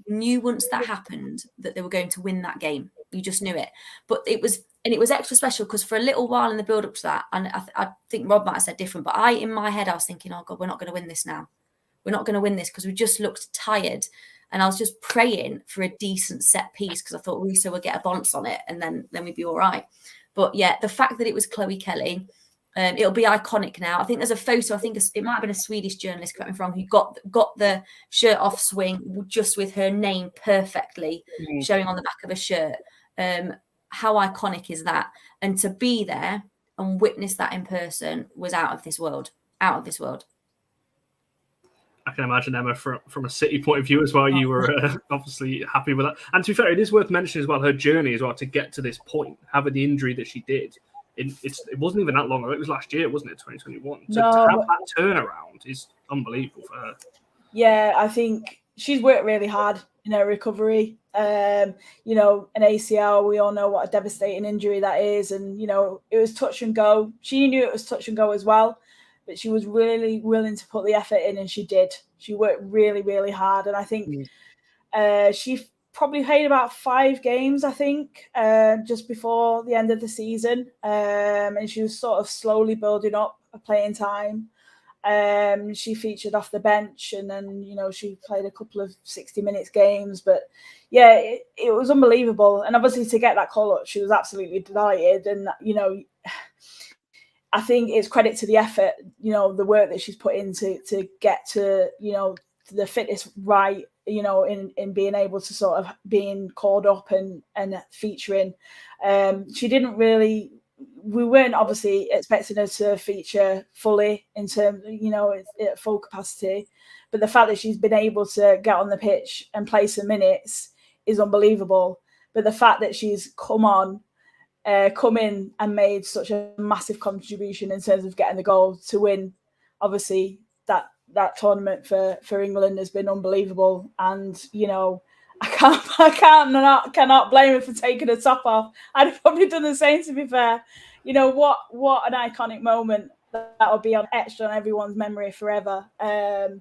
once that happened that they were going to win that game. You just knew it. But it was extra special because for a little while in the build up to that, and I think Rob might have said different, but in my head I was thinking, oh God, we're not going to win this now. We're not going to win this because we just looked tired. And I was just praying for a decent set piece because I thought Risa would get a bounce on it and then we'd be all right. But yeah, the fact that it was Chloe Kelly, it'll be iconic now. I think there's a photo, I think it might have been a Swedish journalist, correct me if I'm wrong, who got the shirt off swing just with her name perfectly showing on the back of a shirt. How iconic is that? And to be there and witness that in person was out of this world. Out of this world. I can imagine, Emma, from a City point of view as well, you were obviously happy with that. And to be fair, it is worth mentioning as well her journey as well to get to this point, having the injury that she did. It wasn't even that long ago. It was last year, wasn't it? 2021. To have that turnaround is unbelievable for her. Yeah, I think she's worked really hard in her recovery. An ACL, we all know what a devastating injury that is. And, it was touch and go. She knew it was touch and go as well. But she was really willing to put the effort in, and she did. She worked really, really hard. And I think she probably played about 5 games, I think, just before the end of the season. And she was sort of slowly building up a playing time. She featured off the bench, and then, she played a couple of 60 minutes games. But yeah, it was unbelievable. And obviously to get that call up, she was absolutely delighted. And, I think it's credit to the effort, the work that she's put in to get to, the fitness right, in being able to sort of being called up and featuring. She didn't really, we weren't obviously expecting her to feature fully in terms of, at full capacity. But the fact that she's been able to get on the pitch and play some minutes is unbelievable. But the fact that she's come in and made such a massive contribution in terms of getting the goal to win, obviously that tournament for England has been unbelievable. And I cannot blame her for taking her top off. I'd have probably done the same, to be fair. What an iconic moment that will be etched on everyone's memory forever. And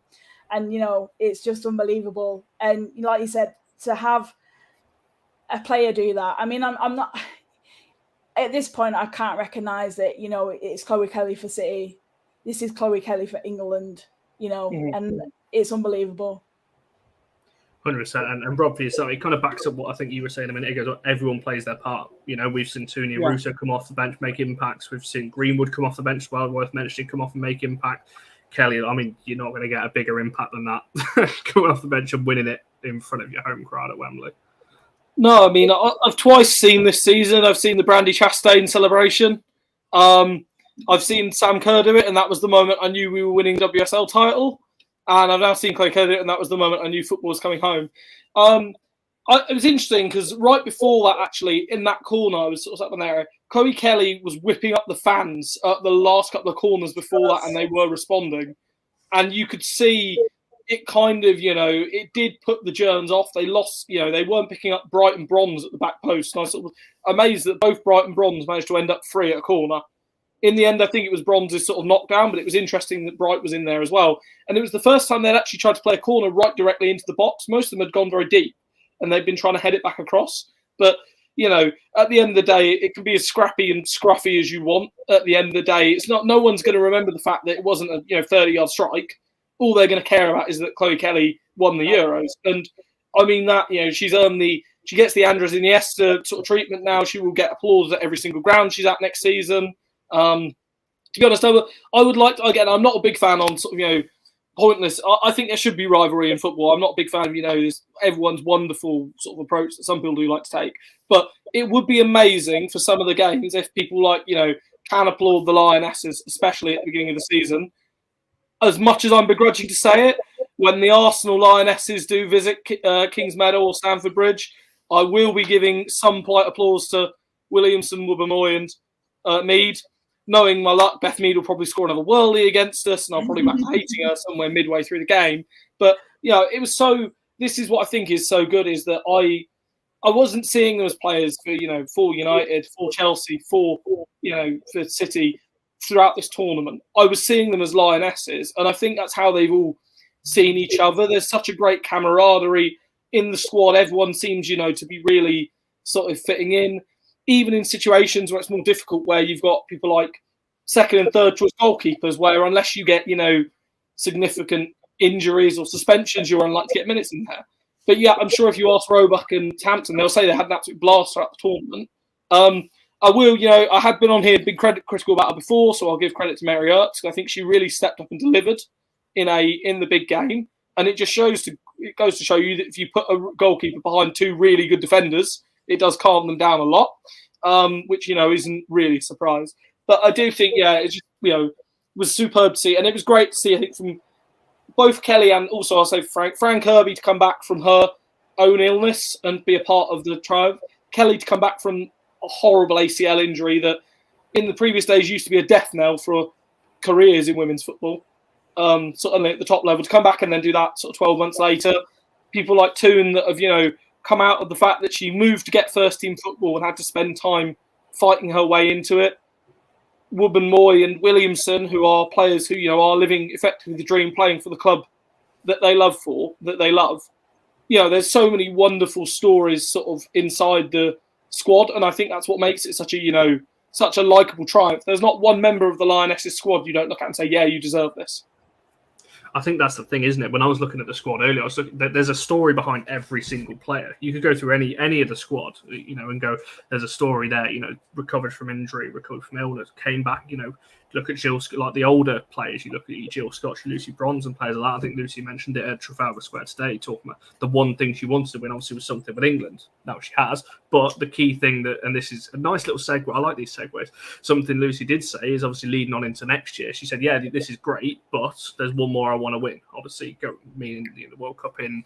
it's just unbelievable. And like you said, to have a player do that, I mean, I'm not. At this point, I can't recognise that, it's Chloe Kelly for City. This is Chloe Kelly for England, and it's unbelievable. 100%. And Rob, for yourself, it kind of backs up what I think you were saying a minute ago. Everyone plays their part. We've seen Toone and Russo come off the bench, make impacts. We've seen Greenwood come off the bench, well worth mentioning, come off and make impact. Kelly, I mean, you're not going to get a bigger impact than that, coming off the bench and winning it in front of your home crowd at Wembley. No, I mean, I've twice seen this season. I've seen the Brandy Chastain celebration. I've seen Sam Kerr do it, and that was the moment I knew we were winning the WSL title. And I've now seen Chloe Kelly do it, and that was the moment I knew football was coming home. It was interesting because right before that, actually, in that corner, I was sort of up in there. Chloe Kelly was whipping up the fans at the last couple of corners before that, and they were responding. And you could see it kind of, it did put the Germans off. They lost, they weren't picking up Brighton bronze at the back post. And I was sort of amazed that both Brighton bronze managed to end up free at a corner. In the end, I think it was Bronze's sort of knockdown, but it was interesting that Bright was in there as well. And it was the first time they'd actually tried to play a corner right directly into the box. Most of them had gone very deep, and they've been trying to head it back across. But, at the end of the day, it can be as scrappy and scruffy as you want. At the end of the day, it's not. No one's going to remember the fact that it wasn't a 30-yard strike. All they're going to care about is that Chloe Kelly won the Euros. And, I mean, that, she gets the Andres Iniesta sort of treatment now. She will get applause at every single ground she's at next season. To be honest, I would like to, again, I'm not a big fan on sort of, pointless. I think there should be rivalry in football. I'm not a big fan of, this everyone's wonderful sort of approach that some people do like to take. But it would be amazing for some of the games if people can applaud the Lionesses, especially at the beginning of the season. As much as I'm begrudging to say it, when the Arsenal Lionesses do visit Kings Meadow or Stamford Bridge, I will be giving some polite applause to Williamson, Wubbemoy and Mead. Knowing my luck, Beth Mead will probably score another worldie against us, and I'll probably back to hating her somewhere midway through the game. But, it was so... This is what I think is so good, is that I wasn't seeing them as players for United, for Chelsea, for City throughout this tournament. I was seeing them as Lionesses, and I think that's how they've all seen each other. There's such a great camaraderie in the squad. Everyone seems, to be really sort of fitting in. Even in situations where it's more difficult, where you've got people like second and third choice goalkeepers, where unless you get, significant injuries or suspensions, you're unlikely to get minutes in there. But yeah, I'm sure if you ask Roebuck and Hampton, they'll say they had an absolute blast throughout the tournament. I will, I had been on here, been critical about her before, so I'll give credit to Mary Earps. I think she really stepped up and delivered in the big game. And it just goes to show you that if you put a goalkeeper behind two really good defenders, it does calm them down a lot, which, isn't really a surprise. But I do think, it's just, was superb to see. And it was great to see, I think, from both Kelly and also, I'll say, Fran Kirby to come back from her own illness and be a part of the triumph. Kelly to come back from a horrible ACL injury that in the previous days used to be a death knell for careers in women's football. Certainly at the top level, to come back and then do that sort of 12 months later. People like Toone that have, come out of the fact that she moved to get first team football and had to spend time fighting her way into it. Wubben-Moy and Williamson, who are players who, are living effectively the dream, playing for the club that they love. There's so many wonderful stories sort of inside the squad, and I think that's what makes it such a likeable triumph. There's not one member of the Lionesses squad you don't look at and say, yeah, you deserve this. I think that's the thing, isn't it? When I was looking at the squad earlier, there's a story behind every single player. You could go through any of the squad, and go, there's a story there, recovered from injury, recovered from illness, came back, look at Jill, like the older players, you look at Jill Scott, Lucy Bronze and players like that. I think Lucy mentioned it at Trafalgar Square today, talking about the one thing she wanted to win, obviously, was something with England. Now she has. But the key thing and this is a nice little segue, I like these segues, something Lucy did say is obviously leading on into next year. She said, yeah, this is great, but there's one more I want to win. Obviously, meaning the World Cup in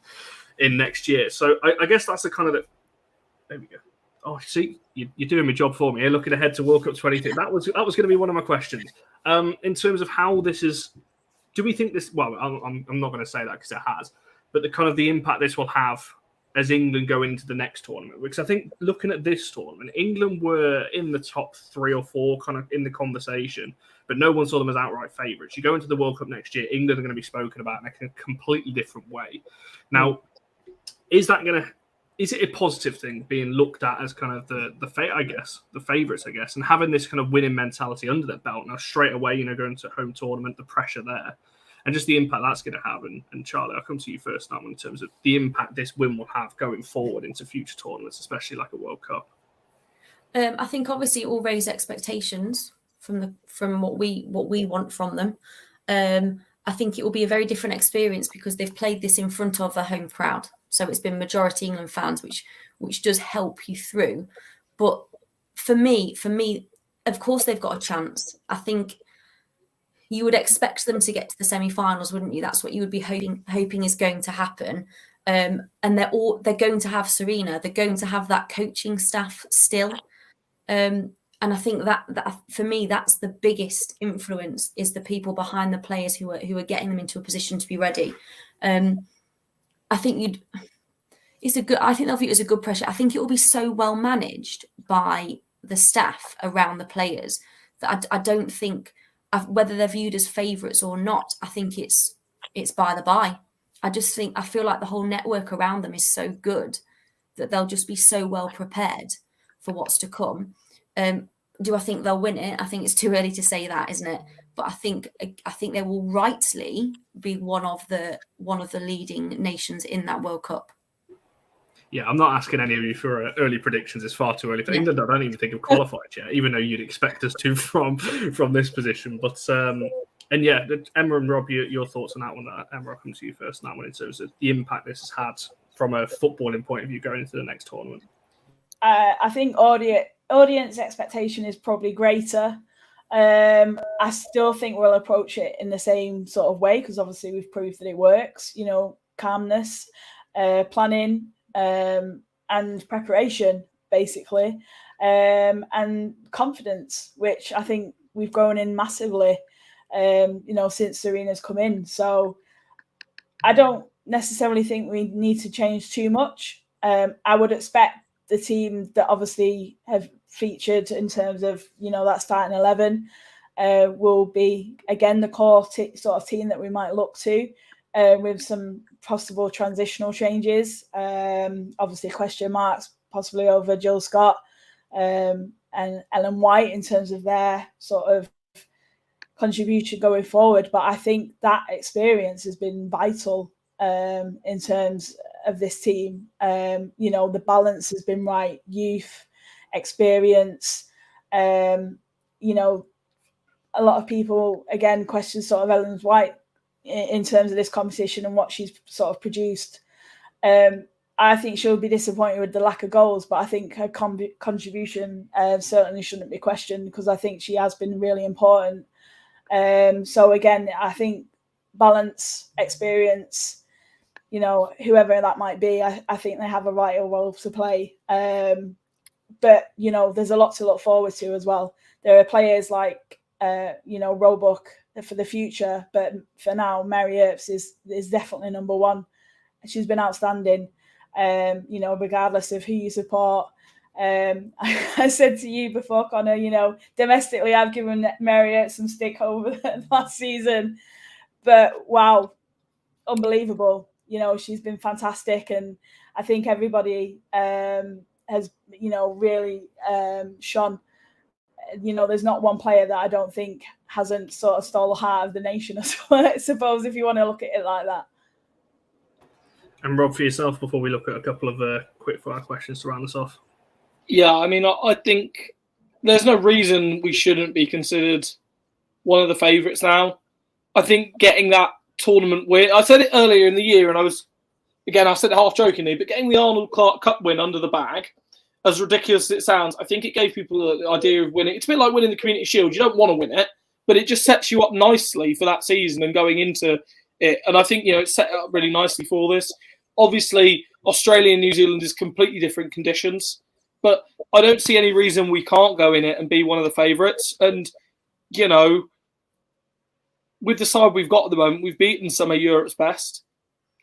next year. So I guess that's the kind of there we go. Oh, see, you're doing my job for me. You're looking ahead to World Cup 23. That was going to be one of my questions. In terms of how this is, do we think this? Well, I'm not going to say that because it has, but the kind of the impact this will have as England go into the next tournament. Because I think looking at this tournament, England were in the top 3 or 4 kind of in the conversation, but no one saw them as outright favourites. You go into the World Cup next year, England are going to be spoken about in a completely different way. Now, is it a positive thing being looked at as kind of the favourites, I guess, and having this kind of winning mentality under their belt now straight away, going to home tournament, the pressure there, and just the impact that's going to have. And Charlie, I'll come to you first now in terms of the impact this win will have going forward into future tournaments, especially like a World Cup. I think obviously it will raise expectations from what we want from them. I think it will be a very different experience because they've played this in front of a home crowd. So it's been majority England fans, which does help you through. But for me, of course they've got a chance. I think you would expect them to get to the semi-finals, wouldn't you? That's what you would be hoping is going to happen. And they're going to have Sarina. They're going to have that coaching staff still. And I think that for me, that's the biggest influence, is the people behind the players who are getting them into a position to be ready. I think I think they'll view it as a good pressure. I think it will be so well managed by the staff around the players that I don't think, whether they're viewed as favourites or not, I think it's by the by. I feel like the whole network around them is so good that they'll just be so well prepared for what's to come. Do I think they'll win it? I think it's too early to say that, isn't it? But I think they will rightly be one of the leading nations in that World Cup. Yeah, I'm not asking any of you for early predictions. It's far too early. For England, I don't even think have qualified yet, even though you'd expect us to from this position. But and yeah, Emma and Rob, your thoughts on that one. Emma, I'll come to you first on that one in terms of the impact this has had from a footballing point of view going into the next tournament. I think audience expectation is probably greater. I still think we'll approach it in the same sort of way, because obviously we've proved that it works. You know, calmness, planning, and preparation, basically, and confidence, which I think we've grown in massively, since Sarina's come in. So I don't necessarily think we need to change too much. I would expect the team that obviously have featured in terms of, that starting 11 will be, again, the core sort of team that we might look to, with some possible transitional changes. Obviously, question marks possibly over Jill Scott and Ellen White in terms of their sort of contribution going forward. But I think that experience has been vital in terms of this team. The balance has been right. Youth, experience. A lot of people, again, question sort of Ellen White in terms of this competition and what she's sort of produced. I think she'll be disappointed with the lack of goals, but I think her contribution certainly shouldn't be questioned, because I think she has been really important. So again, I think balance, experience, whoever that might be, I think they have a vital role to play. But, there's a lot to look forward to as well. There are players like, Roebuck for the future, but for now, Mary Earps is definitely number one. She's been outstanding, regardless of who you support. I said to you before, Connor, domestically, I've given Mary Earps some stick over the last season, but wow, unbelievable. She's been fantastic, and I think everybody has, really shone. There's not one player that I don't think hasn't sort of stole the heart of the nation, I suppose, if you want to look at it like that. And Rob, for yourself, before we look at a couple of quick fire questions to round us off. Yeah, I mean, I think there's no reason we shouldn't be considered one of the favourites now. I think getting that tournament win, I said it earlier in the year, and I said it half jokingly, but getting the Arnold Clark Cup win under the bag, as ridiculous as it sounds, I think it gave people the idea of winning. It's a bit like winning the Community Shield. You don't want to win it, but it just sets you up nicely for that season and going into it. And I think, it's set up really nicely for this. Obviously, Australia and New Zealand is completely different conditions, but I don't see any reason we can't go in it and be one of the favourites. And, with the side we've got at the moment, we've beaten some of Europe's best.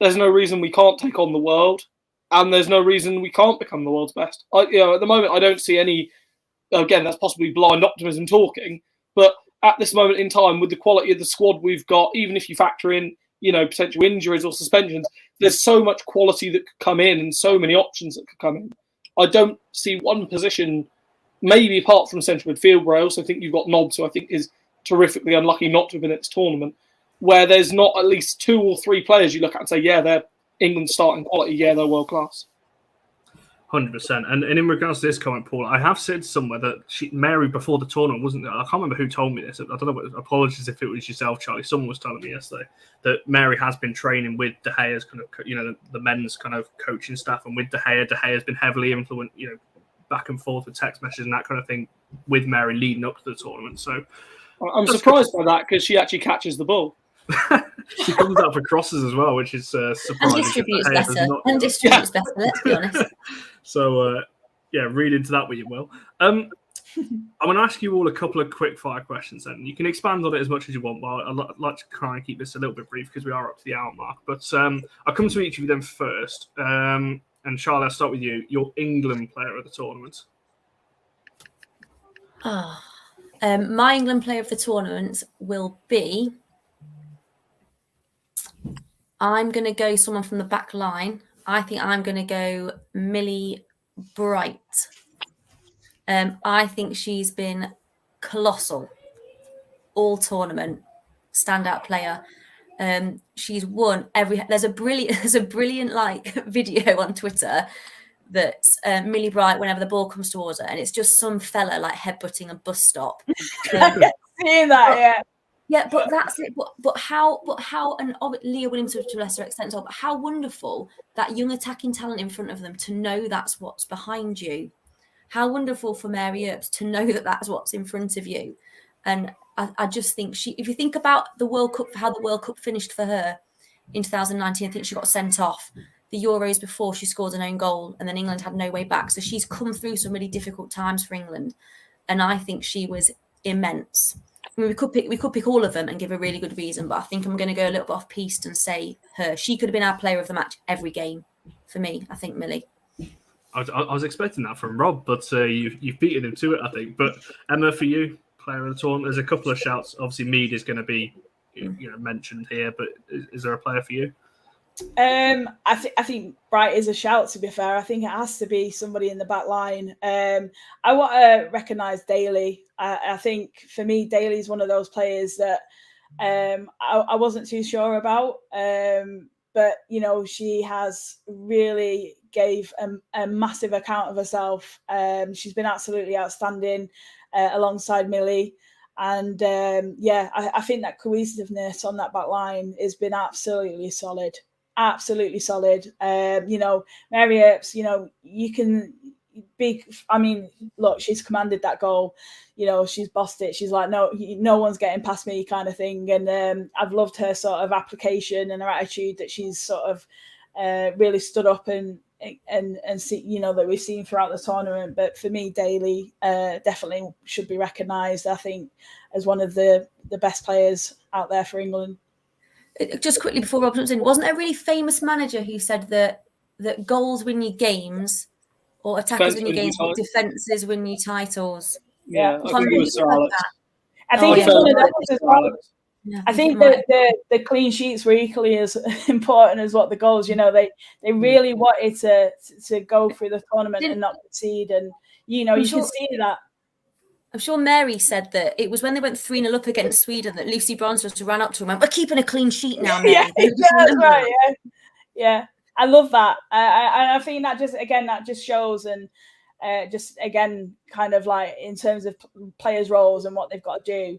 There's no reason we can't take on the world. And there's no reason we can't become the world's best. At the moment, I don't see any. Again, that's possibly blind optimism talking. But at this moment in time, with the quality of the squad we've got, even if you factor in, potential injuries or suspensions, there's so much quality that could come in and so many options that could come in. I don't see one position, maybe apart from central midfield, where I also think you've got Nobbs, who I think is terrifically unlucky not to have been at this tournament, where there's not at least 2 or 3 players you look at and say, yeah, they're England's starting quality, yeah, they're world class. 100%. And in regards to this comment, Paul, I have said somewhere that Mary before the tournament wasn't. I can't remember who told me this. I don't know. Apologies if it was yourself, Charlie. Someone was telling me yesterday that Mary has been training with De Gea's kind of, the men's kind of coaching staff, and with De Gea has been heavily influenced, back and forth with text messages and that kind of thing with Mary leading up to the tournament. So I'm surprised by that because she actually catches the ball. She comes out for crosses as well, which is surprising. And distributes better. And distributes better, let's be honest. So, read into that what you will. I'm going to ask you all a couple of quick fire questions then. You can expand on it as much as you want, but I'd like to try and keep this a little bit brief because we are up to the hour mark. But I'll come to each of you then first. And Charlie, I'll start with you. Your England player of the tournament. My England player of the tournament will be... I'm going to go someone from the back line. I think I'm going to go Millie Bright. I think she's been colossal all tournament, standout player. She's won every. There's a brilliant like video on Twitter that Millie Bright, whenever the ball comes towards her, and it's just some fella like headbutting a bus stop. Seeing that, yeah. Yeah, but that's it. But how, and Leah Williams to a lesser extent, but how wonderful that young attacking talent in front of them to know that's what's behind you. How wonderful for Mary Earps to know that that's what's in front of you. And I just think if you think about the World Cup, how the World Cup finished for her in 2019, I think she got sent off. The Euros before, she scored an own goal, and then England had no way back. So she's come through some really difficult times for England, and I think she was immense. I mean, we could pick all of them and give a really good reason, but I think I'm going to go a little bit off-piste and say her. She could have been our player of the match every game for me. I think Millie. I was expecting that from Rob, but you've beaten him to it, I think. But Emma, for you, player of the tournament, there's a couple of shouts. Obviously, Mead is going to be mentioned here, but is there a player for you? I think Bright is a shout, to be fair. I think it has to be somebody in the back line. I want to recognise Daly. I think for me, Daly is one of those players that I wasn't too sure about. But, she has really gave a massive account of herself. She's been absolutely outstanding alongside Millie. And, I think that cohesiveness on that back line has been absolutely solid. Absolutely solid. Mary Earps, you can be, look, she's commanded that goal. She's bossed it. She's like, no one's getting past me kind of thing. And I've loved her sort of application and her attitude that she's sort of really stood up and see, that we've seen throughout the tournament. But for me, Daly definitely should be recognised, I think, as one of the best players out there for England. Just quickly before Rob jumps in, wasn't there a really famous manager who said that goals win you games, or attackers win you games, but defences win you titles? Yeah, I think it was Sir Alex. I think it's one of those as well. Yeah, I think that the clean sheets were equally as important as what the goals. They really wanted to go through the tournament and not concede, and you can see that. I'm sure Mary said that it was when they went 3-0 up against Sweden that Lucy Bronze just ran up to him and went, "We're keeping a clean sheet now, Mary." That's right. Yeah. I love that. I think that just shows, and just again, kind of like in terms of players' roles and what they've got to do.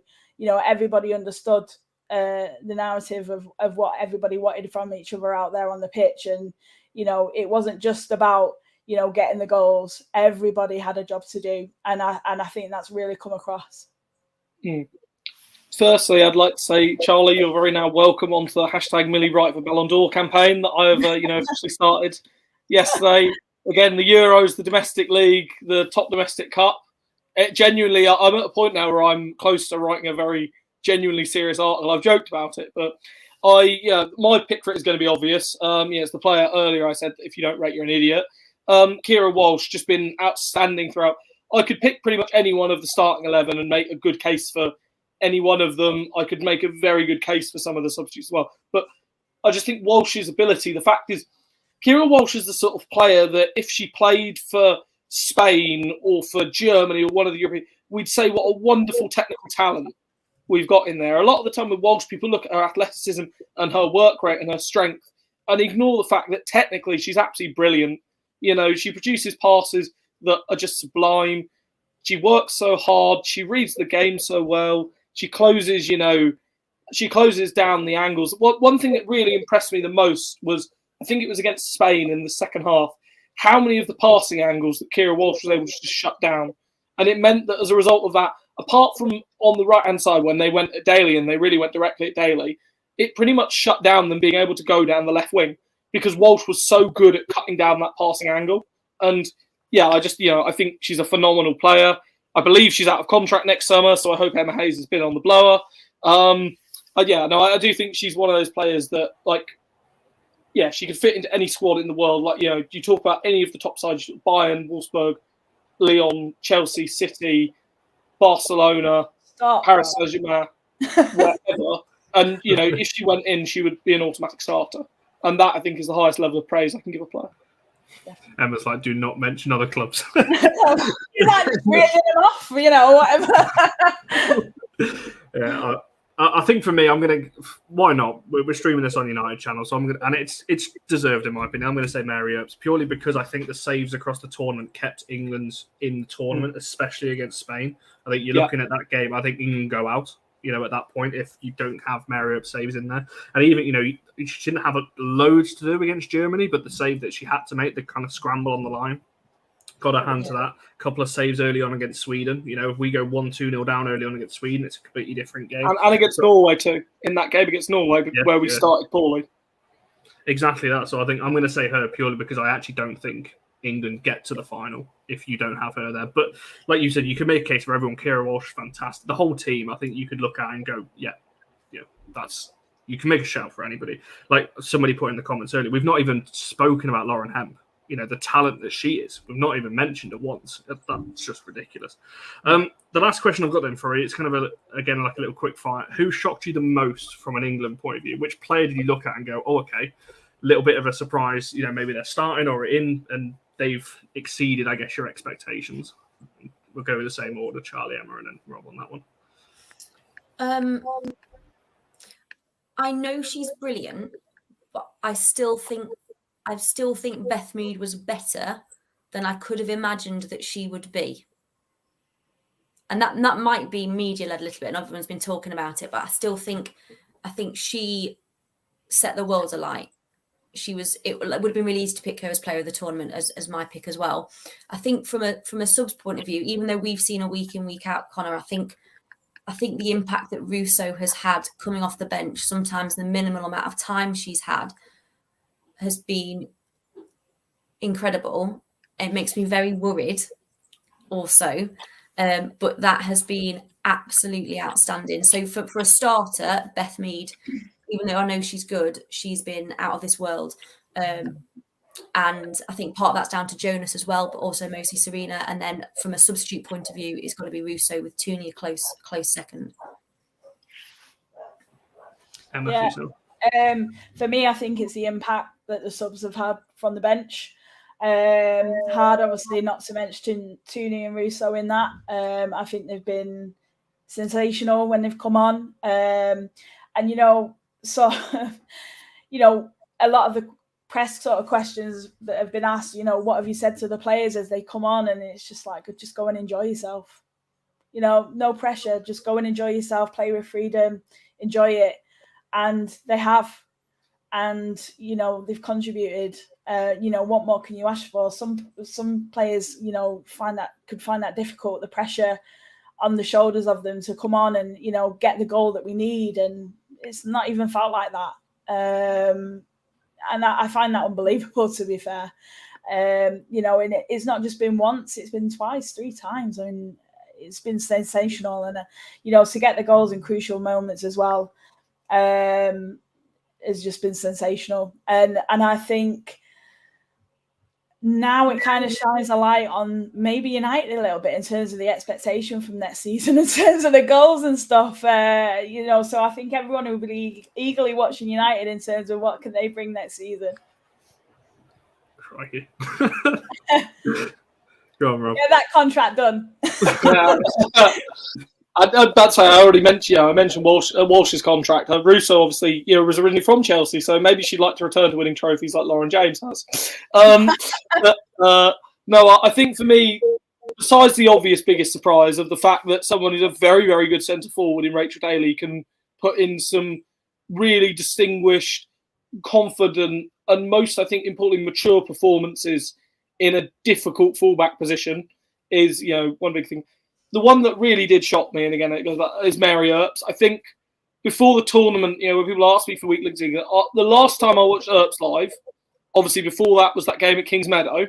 Everybody understood the narrative of what everybody wanted from each other out there on the pitch, and it wasn't just about getting the goals. Everybody had a job to do, and I think that's really come across. Firstly, I'd like to say, Charlie, you're very now welcome onto the hashtag Millie Bright for Ballon d'Or campaign that I have officially started yesterday. Again, the Euros, the domestic league, the top domestic cup. Genuinely, I'm at a point now where I'm close to writing a very genuinely serious article. I've joked about it, but my pick for it is going to be obvious. It's the player earlier I said, if you don't rate, you're an idiot. Kira Walsh, just been outstanding throughout. I could pick pretty much any one of the starting 11 and make a good case for any one of them. I could make a very good case for some of the substitutes as well. But I just think Walsh's ability, the fact is, Kira Walsh is the sort of player that if she played for Spain or for Germany or one of the European, we'd say what a wonderful technical talent we've got in there. A lot of the time with Walsh, people look at her athleticism and her work rate and her strength and ignore the fact that technically she's absolutely brilliant. She produces passes that are just sublime. She works so hard. She reads the game so well. She closes, she closes down the angles. One thing that really impressed me the most was, I think it was against Spain in the second half. how many of the passing angles that Keira Walsh was able to just shut down. And it meant that as a result of that, apart from on the right-hand side when they went at Daly and they really went directly at Daly, it pretty much shut down them being able to go down the left wing because Walsh was so good at cutting down that passing angle. And yeah, I think she's a phenomenal player. I believe she's out of contract next summer, so I hope Emma Hayes has been on the blower. I do think she's one of those players that, like, yeah, she could fit into any squad in the world. Like, you talk about any of the top sides, Bayern, Wolfsburg, Lyon, Chelsea, City, Barcelona, Paris Saint-Germain, whatever. And, if she went in, she would be an automatic starter. And that, I think, is the highest level of praise I can give a player. Emma's like, do not mention other clubs. You're like just reading them off, whatever. Yeah, I think for me, I'm gonna. Why not? We're streaming this on United channel, so I'm gonna, and it's deserved in my opinion. I'm gonna say Mary Earps purely because I think the saves across the tournament kept England in the tournament, especially against Spain. I think you're looking at that game. I think England go out. At that point, if you don't have Mary Earps saves in there, and even she didn't have loads to do against Germany, but the save that she had to make, the kind of scramble on the line, got her hand to that. A couple of saves early on against Sweden. If we go 1-2-0 down early on against Sweden, it's a completely different game. And against Norway too. In that game against Norway, where we started poorly. Exactly that. So I think I'm going to say her purely because I actually don't think England get to the final if you don't have her there. But like you said, you can make a case for everyone. Keira Walsh, fantastic. The whole team, I think you could look at and go, that's. You can make a shout for anybody. Like somebody put in the comments earlier, we've not even spoken about Lauren Hemp. The talent that she is. We've not even mentioned it once. That's just ridiculous. The last question I've got then for you, it's kind of again like a little quick fire. Who shocked you the most from an England point of view? Which player did you look at and go, oh, okay, a little bit of a surprise, maybe they're starting or in and they've exceeded, I guess, your expectations. We'll go with the same order, Charlie, Emma, and then Rob on that one. I know she's brilliant, but I still think Beth Mead was better than I could have imagined that she would be. And that might be media-led a little bit, and everyone's been talking about it, but I think she set the world alight. It would have been really easy to pick her as player of the tournament as my pick as well. I think from a subs point of view, even though we've seen her week in, week out, Connor, I think the impact that Russo has had coming off the bench, sometimes the minimal amount of time she's had, has been incredible. It makes me very worried also, but that has been absolutely outstanding. So for a starter, Beth Mead, even though I know she's good, she's been out of this world. And I think part of that's down to Jonas as well, but also mostly Sarina. And then from a substitute point of view, it's got to be Russo with Toone a close second. Emma, for me, I think it's the impact that the subs have had from the bench. Hard, obviously, not to mention Toone and Russo in that. I think they've been sensational when they've come on. And, so, a lot of the press sort of questions that have been asked, what have you said to the players as they come on? And it's just like, just go and enjoy yourself. No pressure, just go and enjoy yourself, play with freedom, enjoy it. And they have. And, they've contributed. What more can you ask for? Some players, could find that difficult, the pressure on the shoulders of them to come on and, get the goal that we need. And it's not even felt like that. And I find that unbelievable, to be fair. And it's not just been once, it's been twice, 3 times. I mean, it's been sensational. And, to get the goals in crucial moments as well has just been sensational. And I think now it kind of shines a light on maybe United a little bit in terms of the expectation from next season, in terms of the goals and stuff. So I think everyone will be eagerly watching United in terms of what can they bring next season. Crikey. Go on, Rob. Get that contract done. That's how I already mentioned. I mentioned Walsh's contract. Russo obviously, was originally from Chelsea, so maybe she'd like to return to winning trophies like Lauren James has. No, I think for me, besides the obvious biggest surprise of the fact that someone who's a very, very good centre forward in Rachel Daly can put in some really distinguished, confident, and most, I think, importantly, mature performances in a difficult fullback position is, you know, one big thing. The one that really did shock me, and again, it goes back, is Mary Earps. I think before the tournament, you know, when people asked me for Week League, the last time I watched Earps live, obviously before that was that game at Kings Meadow.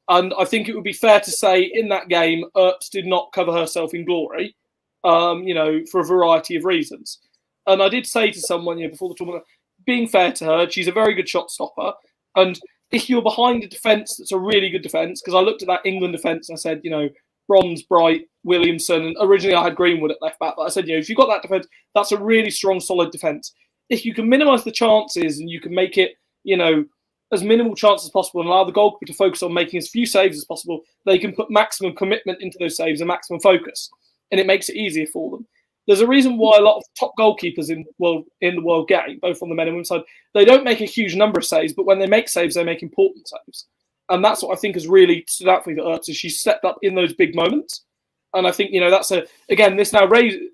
And I think it would be fair to say in that game, Earps did not cover herself in glory, you know, for a variety of reasons. And I did say to someone, you know, before the tournament, being fair to her, she's a very good shot stopper. And if you're behind a defence that's a really good defence, because I looked at that England defence and I said, you know, Bronze, Bright, Williamson, and originally I had Greenwood at left back, but I said, you know, if you've got that defence, that's a really strong, solid defence. If you can minimise the chances and you can make it, you know, as minimal chance as possible and allow the goalkeeper to focus on making as few saves as possible, they can put maximum commitment into those saves and maximum focus, and it makes it easier for them. There's a reason why a lot of top goalkeepers in the world game, both on the men and women's side, they don't make a huge number of saves, but when they make saves, they make important saves. And that's what I think has really stood out for me for Earps, is she's stepped up in those big moments. And I think, you know, that's again, this now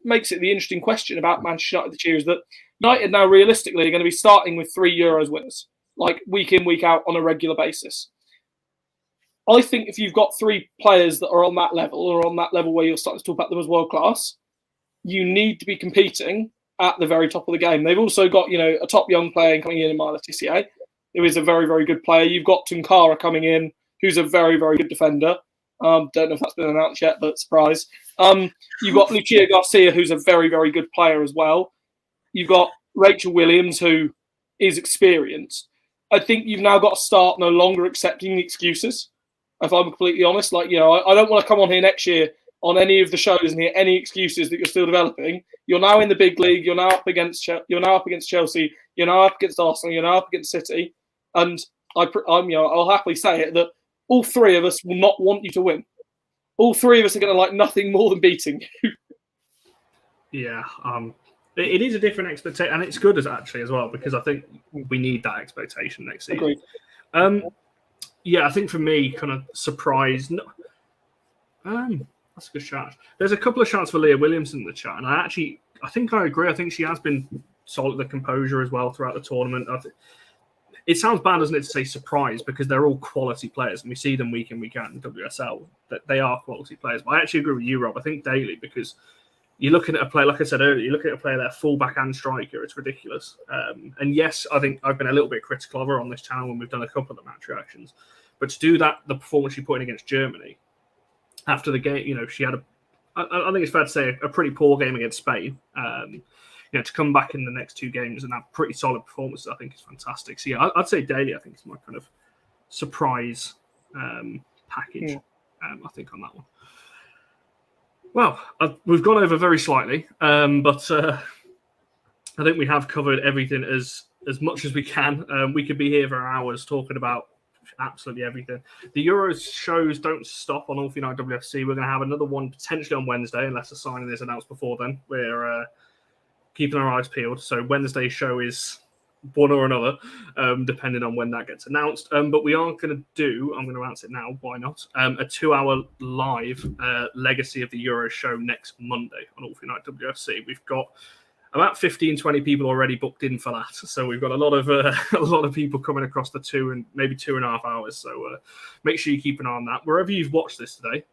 makes it the interesting question about Manchester United this year, is that United now realistically are going to be starting with 3 Euros winners, like week in, week out on a regular basis. I think if you've got 3 players that are on that level, or on that level where you're starting to talk about them as world class, you need to be competing at the very top of the game. They've also got, you know, a top young player coming in Mila Tissier, who is a very, very good player. You've got Tunkara coming in, who's a very, very good defender. Don't know if that's been announced yet, but surprise. You've got Lucia Garcia, who's a very, very good player as well. You've got Rachel Williams, who is experienced. I think you've now got to start no longer accepting the excuses, if I'm completely honest. Like, you know, I don't want to come on here next year on any of the shows and hear any excuses that you're still developing. You're now in the big league. You're now up against Chelsea. You're now up against Arsenal. You're now up against City. And I'm, you know, I'll happily say it, that all 3 of us will not want you to win. All 3 of us are going to like nothing more than beating you. Yeah, it is a different expectation, and it's good as well, because I think we need that expectation next season. Agreed. Yeah, I think for me, kind of surprised. That's a good shout. There's a couple of shouts for Leah Williamson in the chat, and I think I agree. I think she has been solid, the composure as well throughout the tournament. It sounds bad, doesn't it, to say surprise, because they're all quality players, and we see them week in, week out in WSL, that they are quality players. But I actually agree with you, Rob. I think daily, because you're looking at a player, like I said earlier, you're looking at a player there, fullback and striker. It's ridiculous. And yes, I think I've been a little bit critical of her on this channel when we've done a couple of the match reactions. But to do that, the performance she put in against Germany, after the game, you know, she had I think it's fair to say, a pretty poor game against Spain. You know, to come back in the next 2 games and have pretty solid performances, I think is fantastic. So yeah, I'd say daily, I think it's my kind of surprise package. Yeah. I think on that one. Well, we've gone over very slightly, but I think we have covered everything as much as we can. We could be here for hours talking about absolutely everything. The Euros shows don't stop on All for United WFC. We're going to have another one potentially on Wednesday, unless a signing is announced before then. We're keeping our eyes peeled. So Wednesday's show is one or another, depending on when that gets announced. But we are going to do, I'm going to announce it now, why not, a 2-hour live Legacy of the Euros show next Monday on All for United WFC. We've got about 15, 20 people already booked in for that. So we've got a lot of people coming across the 2 and maybe 2.5 hours. So make sure you keep an eye on that. Wherever you've watched this today,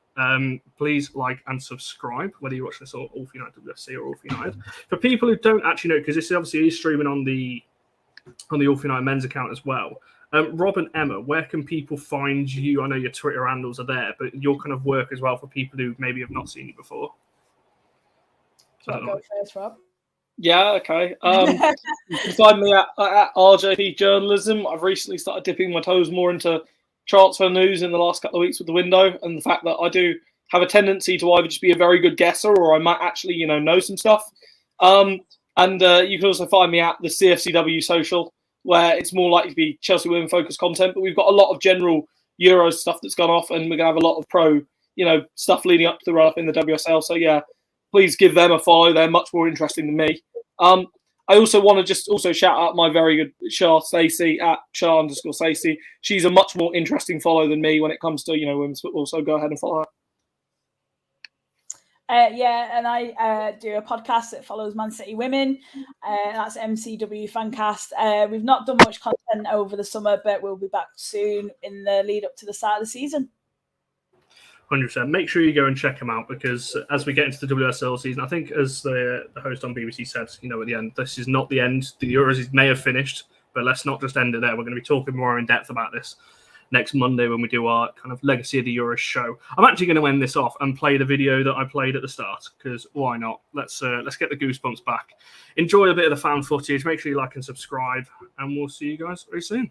please like and subscribe, whether you watch this on All for United WFC or All for United. For people who don't actually know, because this obviously is streaming on the All for United men's account as well. Rob and Emma, where can people find you? I know your Twitter handles are there, but your kind of work as well for people who maybe have not seen you before. Go first, Rob. Yeah, okay. You can find me at RJP Journalism. I've recently started dipping my toes more into transfer news in the last couple of weeks with the window, and the fact that I do have a tendency to either just be a very good guesser or I might actually, you know some stuff. And you can also find me at the CFCW social, where it's more likely to be Chelsea women focused content, but we've got a lot of general Euros stuff that's gone off, and we're gonna have a lot of pro, stuff leading up to the run up in the WSL. So yeah, please give them a follow. They're much more interesting than me. I also want to just also shout out my very good Shah Stacey at Shah_Stacey. She's a much more interesting follow than me when it comes to women's football. So go ahead and follow Yeah, and I do a podcast that follows Man City women. That's MCW Fancast. We've not done much content over the summer, but we'll be back soon in the lead up to the start of the season. 100%. Make sure you go and check them out, because as we get into the WSL season, I think as the host on BBC said, at the end, this is not the end. The Euros may have finished, but let's not just end it there. We're going to be talking more in depth about this next Monday when we do our kind of Legacy of the Euros show. I'm actually going to end this off and play the video that I played at the start, because why not? Let's get the goosebumps back. Enjoy a bit of the fan footage. Make sure you like and subscribe, and we'll see you guys very soon.